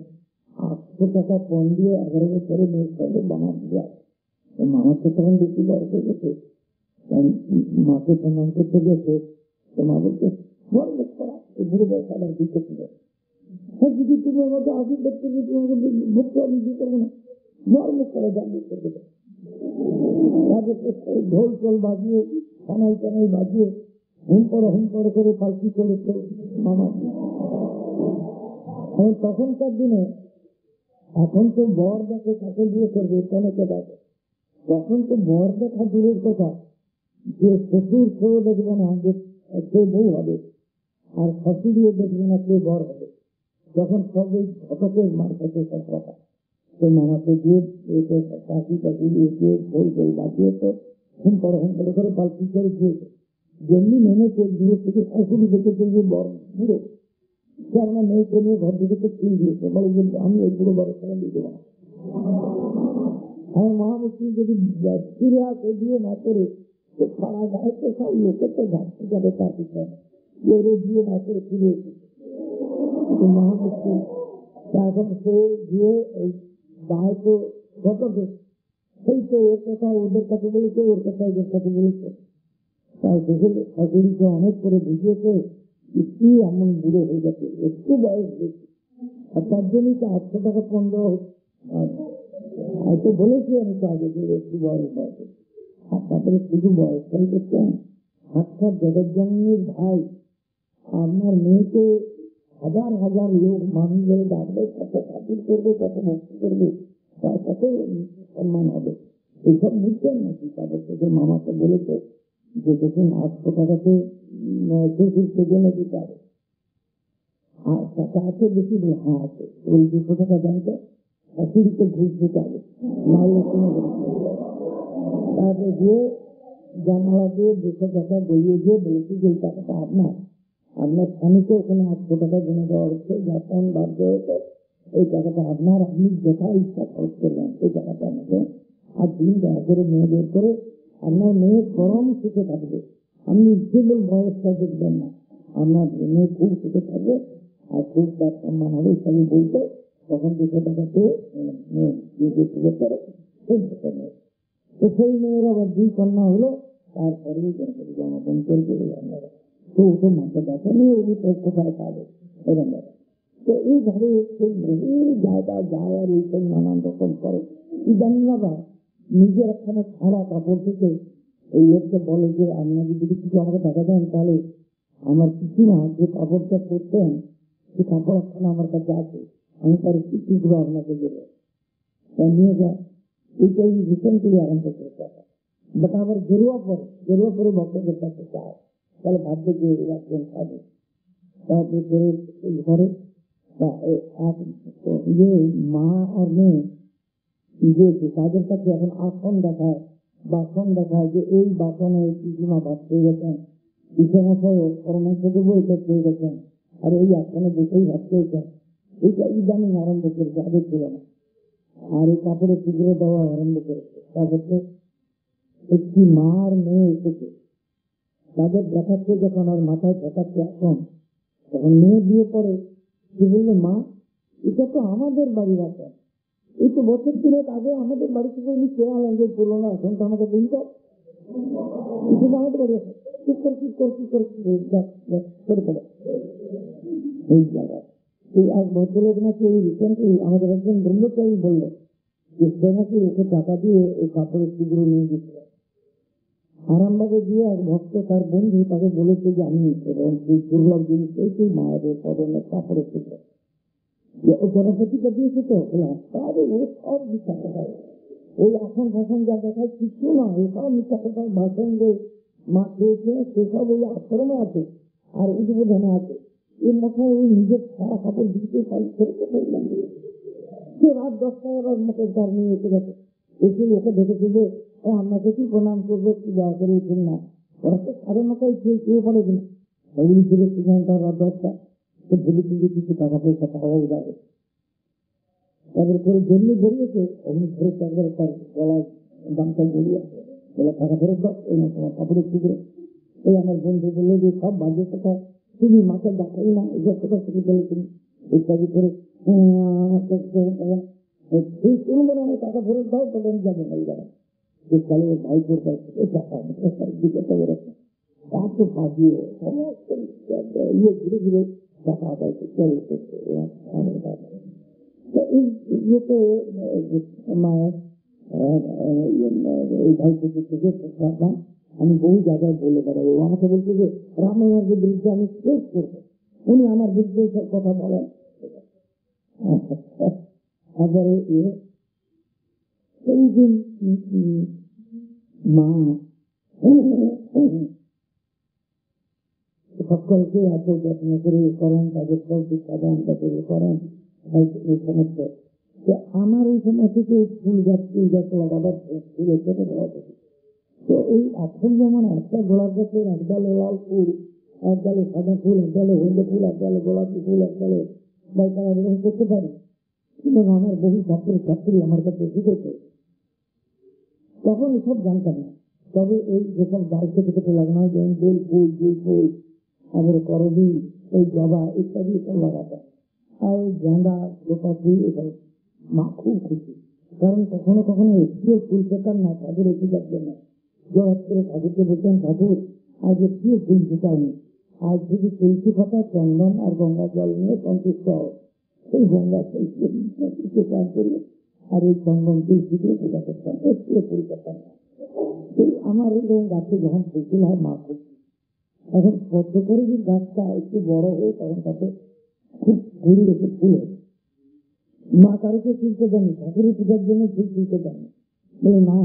800 টাকা পণ দিয়ে 11 বছরের মেয়ের সঙ্গে বানান দিয়ে মামার তো তখন বেশি বয়স হয়ে গেছে, মাকে প্রণাম করতে গেছে, তো মা বলছে বড় লোক করা এই বুড়ো বয়স আবার দিতে ছিল, যদি তুমি আমাকে আশীর্বাদ করবে, তোমাকে ভক্ত আমি দিতে পারবো না, বড় লোক করা জানিয়ে করবে। ঢোল টোল বাজিয়ে, কানাই টানাই বাজিয়ে হুম করে করে পালকি করেছে মামা। তখনকার দিনে, এখন তো বর দেখে তাকে বিয়ে করবে, অনেকে দেখে, তখন তো বর দেখা দূরের কথা, যে শ্বশুর কেউ দেখবে না যে সে বউ হবে, আর শাশুড়িও দেখবে না কে বর হবে, তখন সব ওই ঘটকের মারফতে সব কথা। তো মামাকে দিয়ে কাশি টাকি দিয়ে ঢোল টোল বাজিয়ে তো হুম করে করে পালকি করে দিয়েছে। যেমনি নেমেছে দূর থেকে শাশুড়ি দেখেছে যে বর বুড়ো, কেননা মেয়েকে নিয়ে ঘর দিকে ফুল দিয়েছে, বলে যে আমি এই বুড়ো বড় ছেলে দিয়ে দেবো না। আর মহামুখী যদি ফিরে আসে বিয়ে না করে, তো সারা গায়ে তো সব লোকে তো ঘাটতে যাবে তার পিছনে এরে দিয়ে নাচে ফিরে এসেছে মহামুশকিল। এখন সে গিয়ে ওই গায়ে তো যত সেই তো ওর কথা ওদের কাছে বলেছে, ওর কথা ওদের কাছে বলেছে। তাই দেখে শাশুড়িকে অনেক করে বুঝিয়েছে কি এমন বুড়ো হয়ে গেছে, একটু বয়স বেশি। আর তার জন্যই তো 800 টাকা 15 হয়তো বলেছি আমি তো আগে যে একটু বয়স আছে। আর তারপরে শুধু বয়সটাই দেখছেন, সাক্ষাৎ জগজ্জননীর ভাই আপনার মেয়েকে হাজার হাজার লোক মানুষ ধরে ডাকবে, কত খাতির করবে, কত ভক্তি করবে, তার কত সম্মান হবে। এইসব বুঝছেন নাকি? তাদের থেকে মামাকে বলেছে যে দেখুন 800 টাকা তো শ্বশুর সেজন্য দিতে হবে, আর টাকা আছে বেশি বলে হ্যাঁ আছে, ওই 200 টাকা জানতে শাশুড়িকে ঘুষ দিতে হবে, নাহলে কোনো। তারপরে গিয়ে জানালা দিয়ে 200 টাকা গড়িয়ে দিয়ে বলেছি যে এই টাকাটা আপনার স্বামীকে ওখানে 800 টাকা জমা দেওয়া হচ্ছে, যখন বাধ্য হয়েছে এই টাকাটা আপনার, আপনি যথা ইচ্ছা খরচ করবেন এই টাকাটা আমাকে। আর দিন দয়া করে মেয়ে বের করে আপনার মেয়ে গরম সুখে থাকবে, আপনি কেবল বয়সটা দেখবেন না, আপনার মেয়ে খুব সুখে থাকবে আর খুব তার সম্মান হবে ইত্যাদি বলতে। তখন 200 টাকা পেয়ে মেয়ে করে তো সেই মেয়ের আবার 2 কন্যা হলো। তারপরে জন্মগ্রহণ করবে তো ও তো মাকে দেখেনি, ওই তো কোথায় পাবে এরকম। তো এইভাবে সেই বহু জায়গায় যায় আর এইসব নানান রকম করে। ইদানিং আবার নিজের একখানে ছাড়া কাপড় থেকে এই লোককে বলে যে আপনার যদি কিছু আমাকে টাকা দেন তাহলে আমার কিছু না, যে কাপড়টা পরতেন সে কাপড় একখানে আমার কাছে আছে, আমি তার কিছুগুলো আপনাকে দেবো, তাই নিয়ে যায়। এইটাই রিসেন্টলি আরম্ভ করতে হবে। বাট আবার গেরুয়া পরে ভক্তদের কাছে চায়, তাহলে ভাববে যে একজন খাবে। তারপরে ঘরে মা আর মেয়ে যে তাদের কাছে এখন আসন দেখায়, বাসন দেখায়, যে এই বাসনে পিসিমা ভাত পেয়ে গেছেন, পিসেমশাইও পরামর্শ দেবো এটা পেয়ে গেছেন, আর এই আসনে বসেই ভাত পেয়েছেন। এইটা ইদানিং আরম্ভ করেছে, আগে ছিল না। আর এই কাপড়ে টুকরো দেওয়া আরম্ভ করেছে। তারপরে একটি মা আর মেয়ে এসেছে, তাদের দেখাচ্ছে যখন আর মাথায় ঠেকাচ্ছে আসন, তখন মেয়ে দিয়ে পরে কি বললো, মা এটা তো আমাদের বাড়ির আসন, এই তো বছর 3 আগে আমাদের বাড়ি থেকে উনি কেনা ল্যাঙ্গুয়েজ করলো না, এখন তো আমাকে দিন তো আমাদের বাড়ি আসে করে পড়ে এই জায়গায়। এই এক ভদ্রলোক নাকি এই রিসেন্টলি আমাদের একজন ব্রহ্মচারী বললো যে সে নাকি ওকে টাকা দিয়ে ওই কাপড়ের টুকরো নিয়ে দিচ্ছে। আরামবাগে গিয়ে এক ভক্ত তার বন্ধু তাকে বলেছে যে আমি এবং সেই দুর্লভ জিনিস এই মায়ের পরনের কাপড়ের টুকরো গণপতিটা দিয়েছে তো সব মিথ্যা কথায়, ওই আসন ফাসন যা দেখায় কিছু না, ওই সব মিথ্যা কথায়। ভাষণ যে মা খেয়েছে সেসব ওই আশ্রমে আছে আর উদ্বোধনে আছে। এর মাথায় ওই নিজের সারা কাপড় দিতে পারি ছেড়ে ফেললাম। সে রাত 10টা এবার মুখের দ্বার নিয়ে এসে গেছে, এসে লোকে দেখেছে যে আপনাকে কি প্রণাম করবে, কি দয়া করে উঠুন না। ওরা তো 9:30 শুয়ে পড়ে কিনা, ওগুলি ছিল রাত 10টা। তো ভেবে কিন্তু কিছু টাকা পয়সা পাওয়া যাবে। তাদের করে জন্য বেরিয়েছে, অমনি ফেরত একবার তার গলায় দামটা জড়িয়ে আছে, বলে টাকা ফেরত দাও, এই না তোমার কাপড়ের টুকরো। এই আমার বন্ধু বললো যে সব বাজে কথা, তুমি মাকে দেখাই না, এসব কথা শুরু করে তুমি ইত্যাদি করে শুনবো না, আমি টাকা ফেরত দাও, তবে আমি যাবো না। যারা যে কালে ভাই করতে টাকা দিকে বেরোচ্ছে, তা তো বাজিয়ে সমস্ত ইয়ে ঘুরে ঘুরে টাকা আদায় করতে ইয়েতে মায়ের এই ভাইকে থেকে আমি বহু জায়গায় বলে বেড়াই। ও আমাকে বলছে যে রামায়ণের বিরুদ্ধে আমি শেষ করবো, উনি আমার বিরুদ্ধে সব কথা বলেন। তারপরে এই যে মা সকলকে এত যত্ন করে করেন, তাদের সব শিক্ষা দেন, তাদের করেন এই সমস্ত। আমার ওই সময় থেকে ফুল গাছ লাগাবার ফুলের থেকে দেওয়া থাকে। তো এই এখন যেমন একটা গোলাপ গাছের একডালে লাল ফুল, একডালে সাদা ফুল, একডালে হলদে ফুল, একডালে গোলাপি ফুল, একডালে বাইকাল এরকম করতে পারি, কিন্তু আমার বহু ছাত্রী আমার কাছে শিখেছে। তখন এসব জানতাম না, তবে এই যেসব গাছ থেকে থেকে লাগানো হয়, যেমন বেল ফুল, জুই ফুল, তারপরে করবি, এই জবা ইত্যাদি সব লাগাতে, আর ওই গেঁদা, গোপাতি, এসব মা খুব খুশি। কারণ কখনো কখনো একটিও ফুল পেতাম না ঠাকুর পূজার জন্য। জবাব করে ঠাকুরকে বলতেন, ঠাকুর আজ একটিও ফুল পেতামনি, আজ শুধু তুলসী পাতা, চন্দন আর গঙ্গা জল নিয়ে সন্তুষ্ট হও। সেই গঙ্গা তুলসী কাজ করি, আর এই চন্দন তুলসী দিয়ে পূজা করতাম, একটিও ফুল পেতাম না। আমার এরকম গাছে যখন ফুল হয় মা খুব, এখন কত করে যে গাছটা একটু বড় হয়ে তখন তাতে খুব ফুল এসে ফুল হয়। মা কারোকে তুলতে দেয়নি, ঠাকুরের পূজার জন্য ফুল তুলতে দেয়নি, বলে না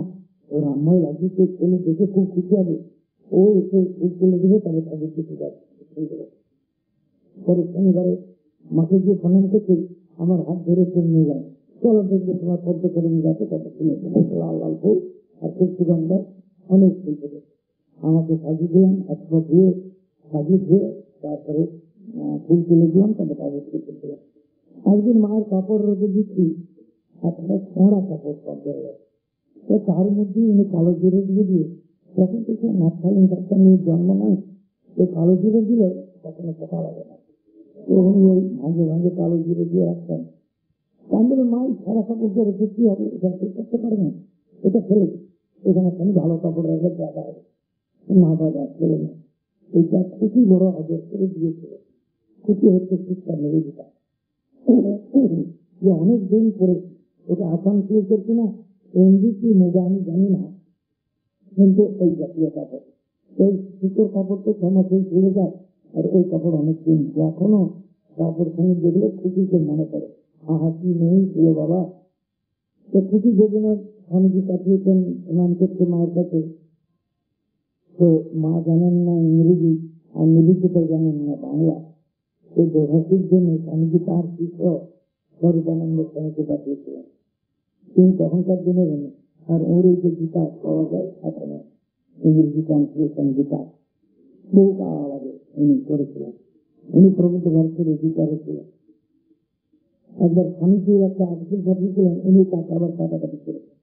ও রামময় লাগিয়েছে, ছেলে দেখে খুব খুশি হবে, ও এসে ফুল তুলে দেবে, তবে ঠাকুরকে পূজা ফুল দেবে। পরে শনিবারে মাকে গিয়ে প্রণাম করতে আমার হাত ধরে ফুল নিয়ে গেল, চলো দেখবে তোমার পদ্ম করে নিয়ে যাচ্ছে, কত ফুল লাল লাল ফুল আর খুব সুগন্ধ, অনেক ফুল পেলে আমাকে সাজিয়ে দিলাম, হাত পা ধুয়ে সাজিয়ে ধুয়ে তারপরে ফুল তুলে দিলাম, তবে ঠাকুরকে ফুল দিলাম। একদিন মায়ের কাপড় রেখে দিচ্ছি, একটা ছেঁড়া কাপড় পদ্মা হয়ে গেছে, তার মধ্যে উনি কালো জিরে দিয়ে দিয়ে, তখন থেকে মাথায় ইনফেকশন নিয়ে জন্ম নেয়, ওই কালো জিরে দিলে কখনো পোকা লাগে না, উনি ওই ভাঙে ভাঙে কালো জিরে দিয়ে রাখতেন। তার মানে মা ছেঁড়া কাপড় দিয়ে রেখে কি হবে, এটা ঠিক করতে পারবে না, এটা ফেলে এখানে কোনো ভালো কাপড় রাখলে জায়গা হবে না, দাদা ফেলে না, এইটা খুশি বড় আগে করে দিয়েছিল, খুশি হচ্ছে শিক্ষা মেরে দিতাম যে অনেক দিন পরে ওটা আসাম শুরু করছি না, এমডিসি মোজা আমি জানি না, কিন্তু ওই জাতীয় কাপড়, ওই সুতোর কাপড় তো ক্ষমাতেই ছেড়ে যায়, আর ওই কাপড় অনেক দিন এখনো কাপড় সঙ্গে দেখলে খুশিকে মনে করে, হাসি নেই ছিল বাবা। তো খুশি যেদিন স্বামীজি পাঠিয়েছেন প্রণাম করতে মায়ের কাছে, তো মা জানেন না ইংরেজি, আর নিলিখিত জানেন না বাংলা, এই দেহাসির জন্য স্বামীজি তার শিষ্য স্বরূপানন্দ স্বামীকে পাঠিয়েছিলেন, তিনি তখনকার দিনের এনে, আর ওর এই যে গীতা পাওয়া যায় এখনো ইংরেজি ট্রান্সলেশন গীতা, বহু কাল আগে উনি করেছিলেন, উনি প্রবৃত্ত ভারতের অধিকারে ছিলেন। একবার স্বামীজির একটা আর্টিকেল পাঠিয়েছিলেন, উনি তাকে আবার কাটাকাটি করেছেন।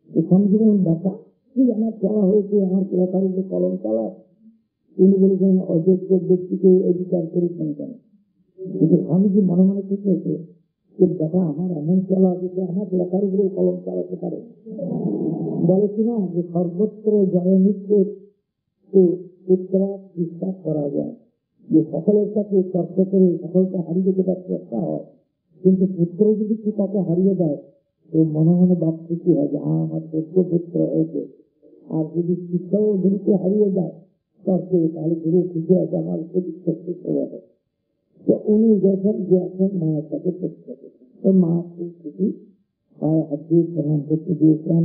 স্বামীজি বলেন, দেখা কি আমার চলা হয়েছে, আমার লেখার উপরে কলম চালায়, তিনি বলেছেন অযোগ্য ব্যক্তিকে অধিকার করেছেন কেন, কিন্তু স্বামীজি মনে মনে ঠিক হয়েছে যে দেখা আমার এমন চলা আছে, আমার লেখার উপরে কলম চালাতে পারে। বলে কিনা যে সর্বত্র জয় মিত্রের উত্তরা বিশ্বাস করা যায়, যে সকলের কাছে তর্ক করে সকলকে হারিয়ে যেতে পারে চেষ্টা হয়, কিন্তু পুত্র যদি পিতাকে হারিয়ে দেয় তো মনে মনে বাপ খুশি হয় যে আমার যোগ্য পুত্র হয়েছে। আর যদি শিক্ষাও গুরুকে হারিয়ে যায় তর্কে, তাহলে গুরু খুশি হয় যে আমার প্রতিষ্ঠা হয়ে যাবে। তো উনি দেখেন যে এখন মায়ের কাছে চেষ্টা করছেন, তো মা খুব খুশি, পায়ে হাত দিয়ে প্রণাম করতে দিয়েছেন,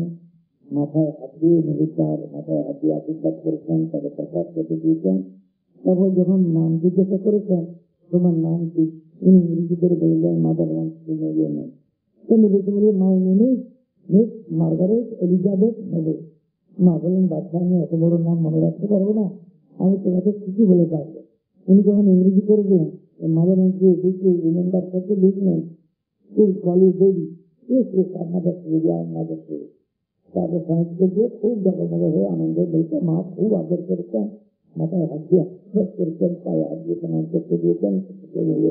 মাথায় হাত দিয়ে নদীটার মাথায় হাত দিয়ে আশীর্বাদ করেছেন, তাকে প্রসাদ খেতে দিয়েছেন। তারপর যখন নাম জিজ্ঞাসা করেছেন তোমার নাম কি, উনি ইংরেজি করে বললেন মাদার নেই, তো নিজেকে বলে my name miss Margaret Elizabeth নেবে। মা বললেন, বাচ্চা আমি এত বড় নাম মনে রাখতে পারবো না, আমি তোমাকে কিছু বলে পারবো। উনি যখন ইংরেজি করে দিলেন, মাদার রিমেম্বার করতে লিখলেন বেবি, আমাদের তারপর সাহিত্যকে দিয়ে খুব জগমগ হয়ে আনন্দ বলতে মা খুব আদর করেছেন, মাথায় হাত দিয়ে আশীর্বাদ করেছেন, পায়ে হাত দিয়ে প্রণাম করতে দিয়েছেন,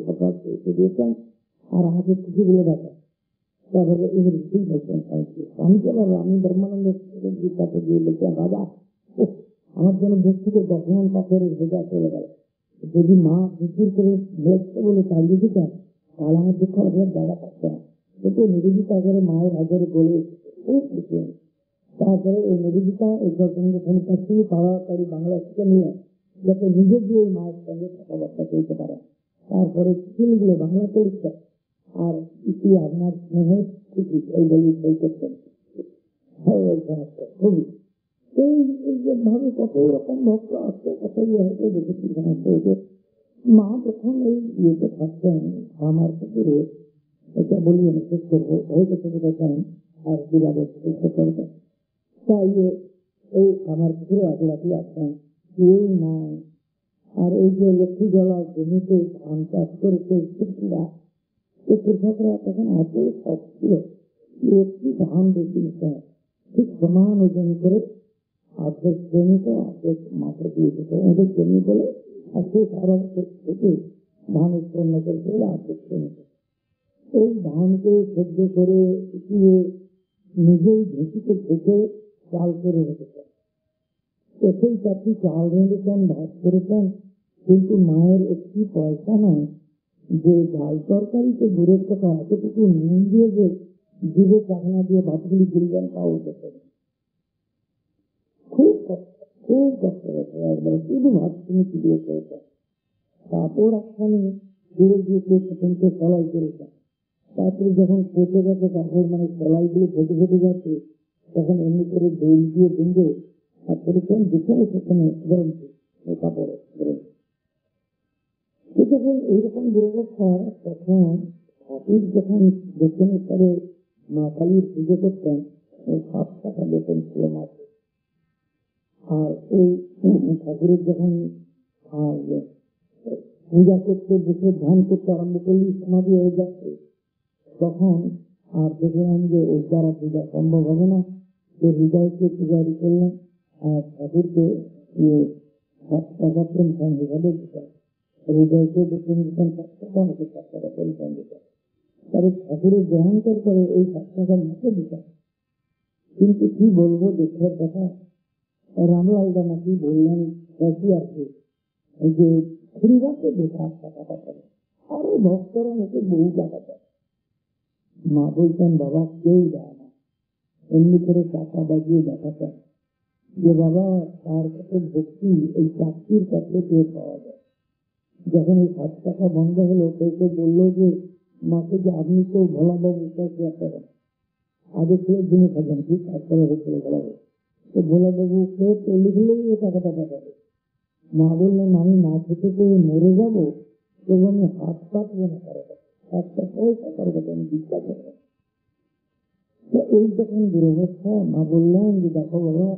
প্রসাদ করতে দিয়েছেন, আর আমাকে কিছু বলে দেখেন। তারপরে ইংরেজি বলছেন স্বামীজি আবার রামী ধর্মানন্দ গীতাকে দিয়ে লিখছেন, রাজা আমার জন্য ব্যক্তিকে দর্শন পাথরের বোঝা চলে গেল, যদি মা বিক্রি করে দেখতে বলে চালিয়ে দিতেন তাহলে আমার দুঃখ আপনার জায়গা থাকতো না। কিন্তু নিবেদিতা আগে মায়ের হাজারে বলে খুব খুশি। তারপরে এই নিবেদিতা এই দর্শনের কাছ থেকে তাড়াতাড়ি বাংলা শিখে নিয়ে যাতে নিজে গিয়ে মায়ের সঙ্গে কথাবার্তা বলতে পারে। তারপরে স্কুলগুলো বাংলা পড়ছে, আর ইতি আপনার স্নেহের খুশি এই বলি বই করতেন খুবই। এইভাবে কত রকম ভক্ত আসছে, কত হয়তো দেখেছি সমস্ত হয়েছে। মা যখন এই ইয়েতে থাকতেন আমার পুকুরে, এটা বলি আমি শেষ করবো, হয়তো থেকে দেখেন আর বিরাটের চেষ্টা করবেন, তাই এই আমার পুকুরে একলাটি আসতেন, কেউ নাই। আর এই যে লক্ষ্মী জলা জমিতে ধান চাষ করেছে কৃষকরা, এই কৃষকরা তখন এত শখ ছিল একটি ধান বেশি নিতে হয়, ঠিক সমান ওজন করে অর্ধেক শ্রেণীতে অর্ধেক মাঠে দিয়ে দিত, ওদের শ্রেণী বলে। আর সেই সারা থেকে ধান উৎপন্ন করতে হলে অর্ধেক শ্রেণীতে এই ধানকে সেদ্ধ করে শুকিয়ে নিজেই ঢেঁকিতে থেকে চাল করে রেখেছেন। সেই চারটি চাল রেঁধেছেন, ভাত করেছেন, কিন্তু মায়ের একটি পয়সা নয় যে ডাল তরকারিতে দূরের কথা এতটুকু নুন দিয়ে যে জিভে চাকনা দিয়ে ভাতগুলি গিলবেন তাও উঠেছে। খুব কষ্ট হয়েছে একবারে, শুধু ভাত তুমি চিবিয়ে খেয়েছেন। তারপর একখানে ধীরে ধীরে সেখানকে সেলাই করেছেন। তারপরে যখন পচে গেছে কাপড়, মানে সেলাইগুলো ফেটে ফেটে যাচ্ছে, তখন এমনি করে দই দিয়ে ভেঙে আর করেছেন যেখানে সেখানে ধরেছি ওই কাপড়ে ধরেছি। যখন এইরকম দুরবস্থা, তখন ঠাকুর যখন বেতনের পরে মা কালীর পুজো করতেন, ওই 7 টাকা বেতন ছিল মাসে। আর এই ঠাকুরের যখন পূজা করতে বসে ধ্যান করতে আরম্ভ করলি, সমাধি হয়ে যাচ্ছে, তখন আর দেখলাম যে ওই দ্বারা পূজা সম্ভব হবে না। তো হৃদয়কে পূজারি করলেন আর ঠাকুরকে 7 টাকা পেনশন হিসাবে দিতেন। হৃদয়কে বেতন দিতেন 7 টাকা, আমাকে 7 টাকা পেনশন দিতেন। তবে ঠাকুরের গ্রহণকার করে এই 7 টাকা মাসে দিতেন। কিন্তু কি বলবো, দুঃখের কথা, রামলালদা নাকি বললেন ক্যাশিয়ারকে যে ফ্রিবাসে 7 টাকা পাঠাবে, আরো ভক্তরা নাকি বহু টাকা দেয়। মা বলতেন বাবা কেউ দেয় না, এমনি করে টাকা বাজিয়ে দেখাতেন যে বাবা তার কাছে ভক্তি এই চাকরির কাছে পেয়ে পাওয়া যায়। যখন এই 7 টাকা বন্ধ হলো, কেউ কেউ বললো যে মাকে যে আপনি তো ভোলাবাবু ক্যাশিয়া করেন, আগে সে দিনে থাকেন কি 7 টাকা হচ্ছিল ভোলাবাবু, তো ভোলাবাবুকে তো লিখলেই ও টাকাটা পাঠাবে। মা বললেন আমি না খেতে পেয়ে মরে যাবো, তবু আমি হাত কাটবো না কারো কাছে, 7 টাকাও টাকার কাছে আমি ভিক্ষা করবো। এই যখন দুরবস্থা, মা বললেন যে দেখো বাবা,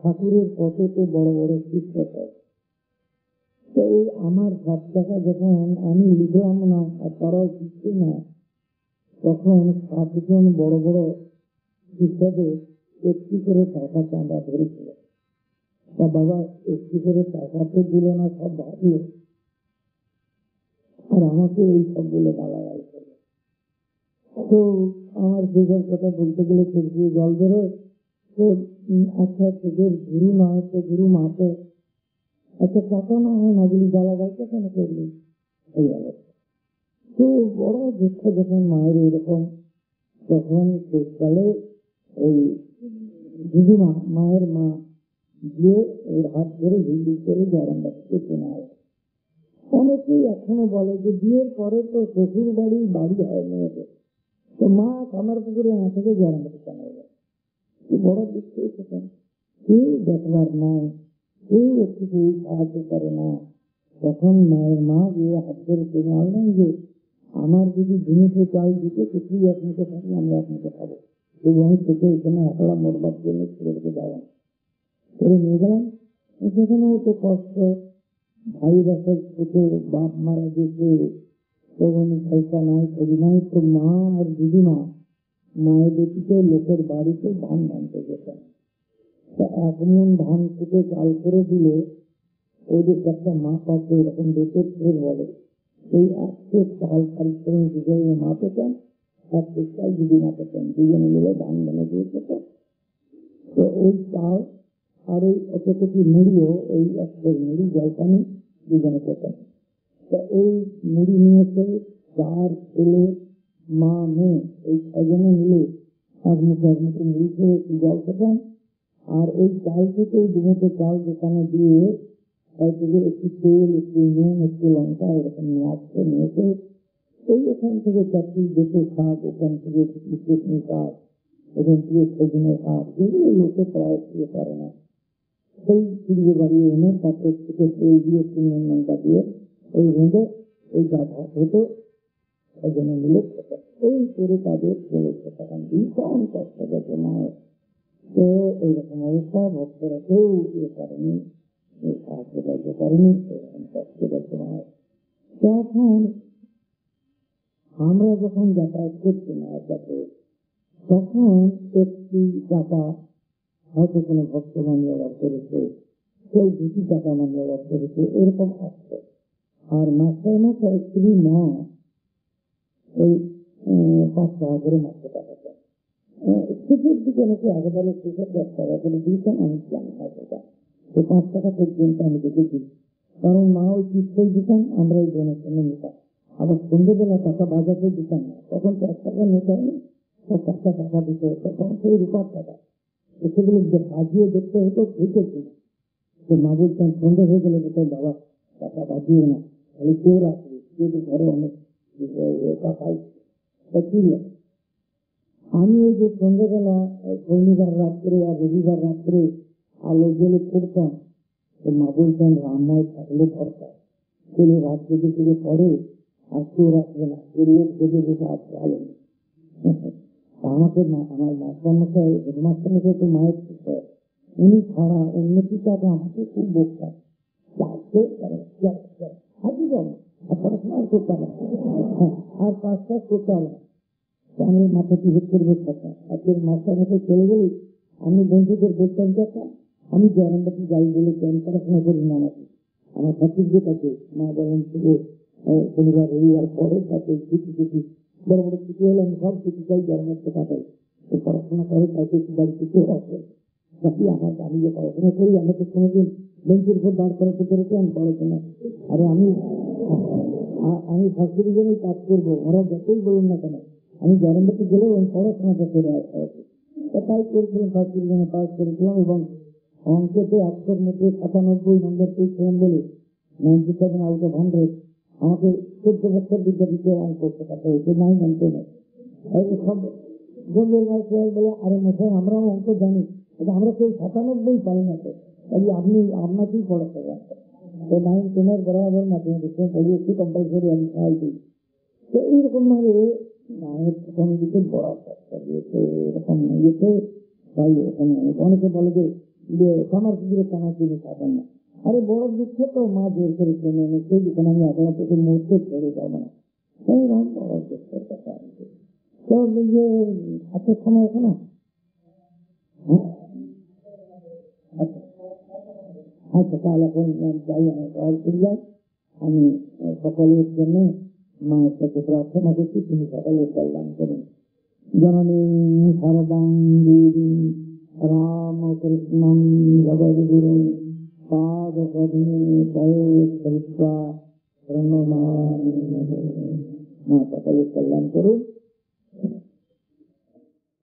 ঠাকুরের কত তো বড় বড় শিষ্য হয়, তো এই আমার 7 টাকা যখন আমি লিখলাম না আর তারাও শিখছে না, তখন 7 জন বড় বড় শিষ্যদের একটি করে টাকা চাঁদা ধরেছিল। তা বাবা একটি করে টাকা তো দিল না, সব ভাবলো, আর আমাকে এই সব বলে গালাগাল করলো। তো আমার যেসব কথা বলতে গেলে চোখে জল ধরে। তো আচ্ছা তোদের গুরু না হয় তো গুরু মাতে, আচ্ছা টাকা না হয় না গুলি গালাগালটা কেন করলি, এই অবস্থা। তো বড় দুঃখ যখন মায়ের এরকম, তখন শেষকালে ওই দিদিমা, মায়ের মা গিয়ে ওর হাত ধরে হিন্দি করে জয়রামবাসীকে চেনা হয়। অনেকেই এখনো বলে যে বিয়ের পরে তো শ্বশুর বাড়ি বাড়ি হয় মেয়েদের, তো মা কামার পুকুরে না থেকে জয়রামবাসী চেনা যায়। বড় দুঃখ এসেছেন, কেউ দেখবার নয়, কেউ একটু সাহায্য করে না। তখন মায়ের মা গিয়ে হাত ধরে চেনে আনলেন যে আমার যদি জিনিসে চাল দিতে কিছুই আপনাকে থাকি, আমি আপনাকে খাবো, এই আমি থেকে এখানে একলা মরবার জন্য ছেড়ে রেখে যাবেন করে নিয়ে গেলাম। সেখানেও তো কষ্ট, ভাই বাসার ছোট বাপ মারা গেছে, তখন পয়সা নাই করি নাই, তো মা আর দিদিমা মায়ের ব্যতীতে লোকের বাড়িতে ধান ভাঙতে যেতেন। এক মন ধান ফুটে চাল করে দিলে ওদের একটা মাপ আছে, এরকম বেতের ফের বলে, এই 100 চাল পারিশ্রমিক হিসেবে মা পেতেন, 100 চাল দিদিমা পেতেন, দুজনে মিলে ধান ভেঙে দিয়ে পেতেন। তো ওই চাল আর ওই এত কোটি মুড়িও, ওই 1 মুড়ি জলপানি দুজনে পেতেন। তো এই মুড়ি নিয়েছে 4 ছেলে মা মেয়ে, এই 6 জনে মিলে এক মুখে মুড়ি খেয়ে একটু জল খেতেন। আর ওই চাল থেকে দুমুঠো চাল দোকানে দিয়ে তাই থেকে একটু তেল, একটু নুন, একটু লঙ্কা এরকম নিয়ে আসতে নিয়েছে। এই এখান থেকে 4টি বেঁচে শাক, ওখান থেকে চটনি শাক, এখান থেকে সজনে শাক, যেগুলো লোকে প্রায় খেয়ে পারে না, সেই ফিরিয়ে বাড়িয়ে এনে তারপর থেকে তেল দিয়ে একটু নুন লঙ্কা দিয়ে ওই রেঁধে ওই গাধা হতো, সজনে মিলে খেতে। এই করে তাদের চলেছে, তখন ভীষণ কষ্ট গেছে মায়ের। তো এইরকম অবস্থা, ভক্তরা কেউ ইয়ে করেনি, সাহায্য কার্য করেনি, এরকম কষ্ট গেছে মায়ের। তখন আমরা যখন যাতায়াত করছি মায়ের কাছে, তখন একটি টাকা হয়তো কোনো ভক্ত মানি অর্ডার করেছে, কেউ 2 টাকা মানি অর্ডার করেছে, এরকম আসছে। আর মাস্টার মশাই স্ত্রী মা এই 5 টাকা করে মাত্র টাকা দেয়। শেষের দিকে নাকি একেবারে শেষে 10 টাকা করে দিয়েছেন, আমি জানি না সেটা। তো 5 টাকা পর্যন্ত আমি দেখেছি, কারণ মা ওই পিস্তল দিতেন, আমরা ওই ডোনেশনে নিতাম। আবার সন্ধ্যেবেলা টাকা বাজাতে দিতাম না, তখন তো 1 টাকা নিতে হলে 50 টাকা দিতে হতো, তখন সেই রূপার টাকা। সেগুলো বাজিয়ে দেখতে হতো বুঝেছি। তো মা বলতেন সন্ধ্যা হয়ে গেলে বলতেন, বাবা টাকা বাজিয়ে না, তাহলে কেউ রাখবে, যদি ঘরে অনেক টাকাই। আমি ওই যে সন্ধ্যাবেলা শনিবার রাত্রে আর রবিবার রাত্রে আলো জ্বেলে পড়তাম, তো মা বলতেন রান্নায় থাকলে দরকার, ছেলে রাত জেগে জেগে পড়ে আর কেউ রাখবে না, পেরিয়ে জেগে জেগে আজকে আলো নেই। আমাকে আমার মাস্টারমশাই, হেডমাস্টারমশাই তো মায়ের শিক্ষক, উনি ছাড়া অন্য টিচাররা আমাকে খুব বকতেন, হাজি বল আর পড়াশোনা করতে হবে আর 5 কাজ করতে হবে। আমি মাথা কি হেট করবে থাকা, আজকের মাস্টারমশাই চলে গেলে আমি বন্ধুদের বলতাম, দেখা আমি জয়রামবাটি যাই বলে আমি পড়াশোনা করি না, নাকি আমার সার্টিফিকেট আছে। মা বলেন শনিবার রবিবার পরে তাতে ছুটি ছুটি বড় বড় ছুটি হলে আমি সব ছুটি চাই, জয়রামবাটিতে কাটাই। পড়াশোনা করে তাকে বাড়ি ছুটি আছে বাকি আমার। আমি যে পড়াশোনা করি, আমরা তো কোনোদিন বেঞ্চের উপর দাঁড় করাতে পেরেছি আমি পড়াশোনা। আরে আমি ফার্স্ট ডিভিশনেই কাজ করবো, ওরা যতই বলুন না কেন। আমি জয়রামবাটি গেলেও আমি পড়াশোনাটা করে আসি, তাই করেছিলাম। ফার্স্ট ডিভিশনে পাস করেছিলাম এবং অঙ্কেতে 100-র মধ্যে 97 নম্বর পেয়েছিলাম বলে 97 আউট অফ 100 আমাকে 14 বছর বিদ্যাপীঠে অঙ্ক করতে পারতে হয়েছে, 9 and 10। সব বন্ধুর মাঝে বলে, আরে মশাই আমরাও অঙ্ক জানি, আমরা কেউ 97 পাই না, তো তাই আপনি আপনাকেই পড়াতে পারতেন। তো 9, 10 বরাবর ম্যাথমেটিক্স একটু কম্পালসারি আমি খাই দিই। তো এইরকম ভাবে মায়ের প্রথম দিকে বড় দিয়েছে, এরকম ইয়েছে। তাই এখানে অনেকে বলে যে কামার পুকুরে কামার জিনিস খাবেন না। আরে বড় দুঃখ তো মা জোর করে কিনে এনেছে, যেখানে আমি একলা থেকে মুহূর্তে ছেড়ে যাবো না, এইরকম বড় দুঃখের কথা। তো যে হাতের সময় এখনো আচ্ছা, তাহলে এখন যাই, আমি কল করলাম। আমি সকলের জন্য মায়ের কাছে প্রার্থনা করছি, তিনি সকলের কল্যাণ করুন। জননী শারদাং দেবী রামকৃষ্ণম জগদ্গুরুং পাদপদ্মে প্রণমামি। মা সকলের কল্যাণ করুন।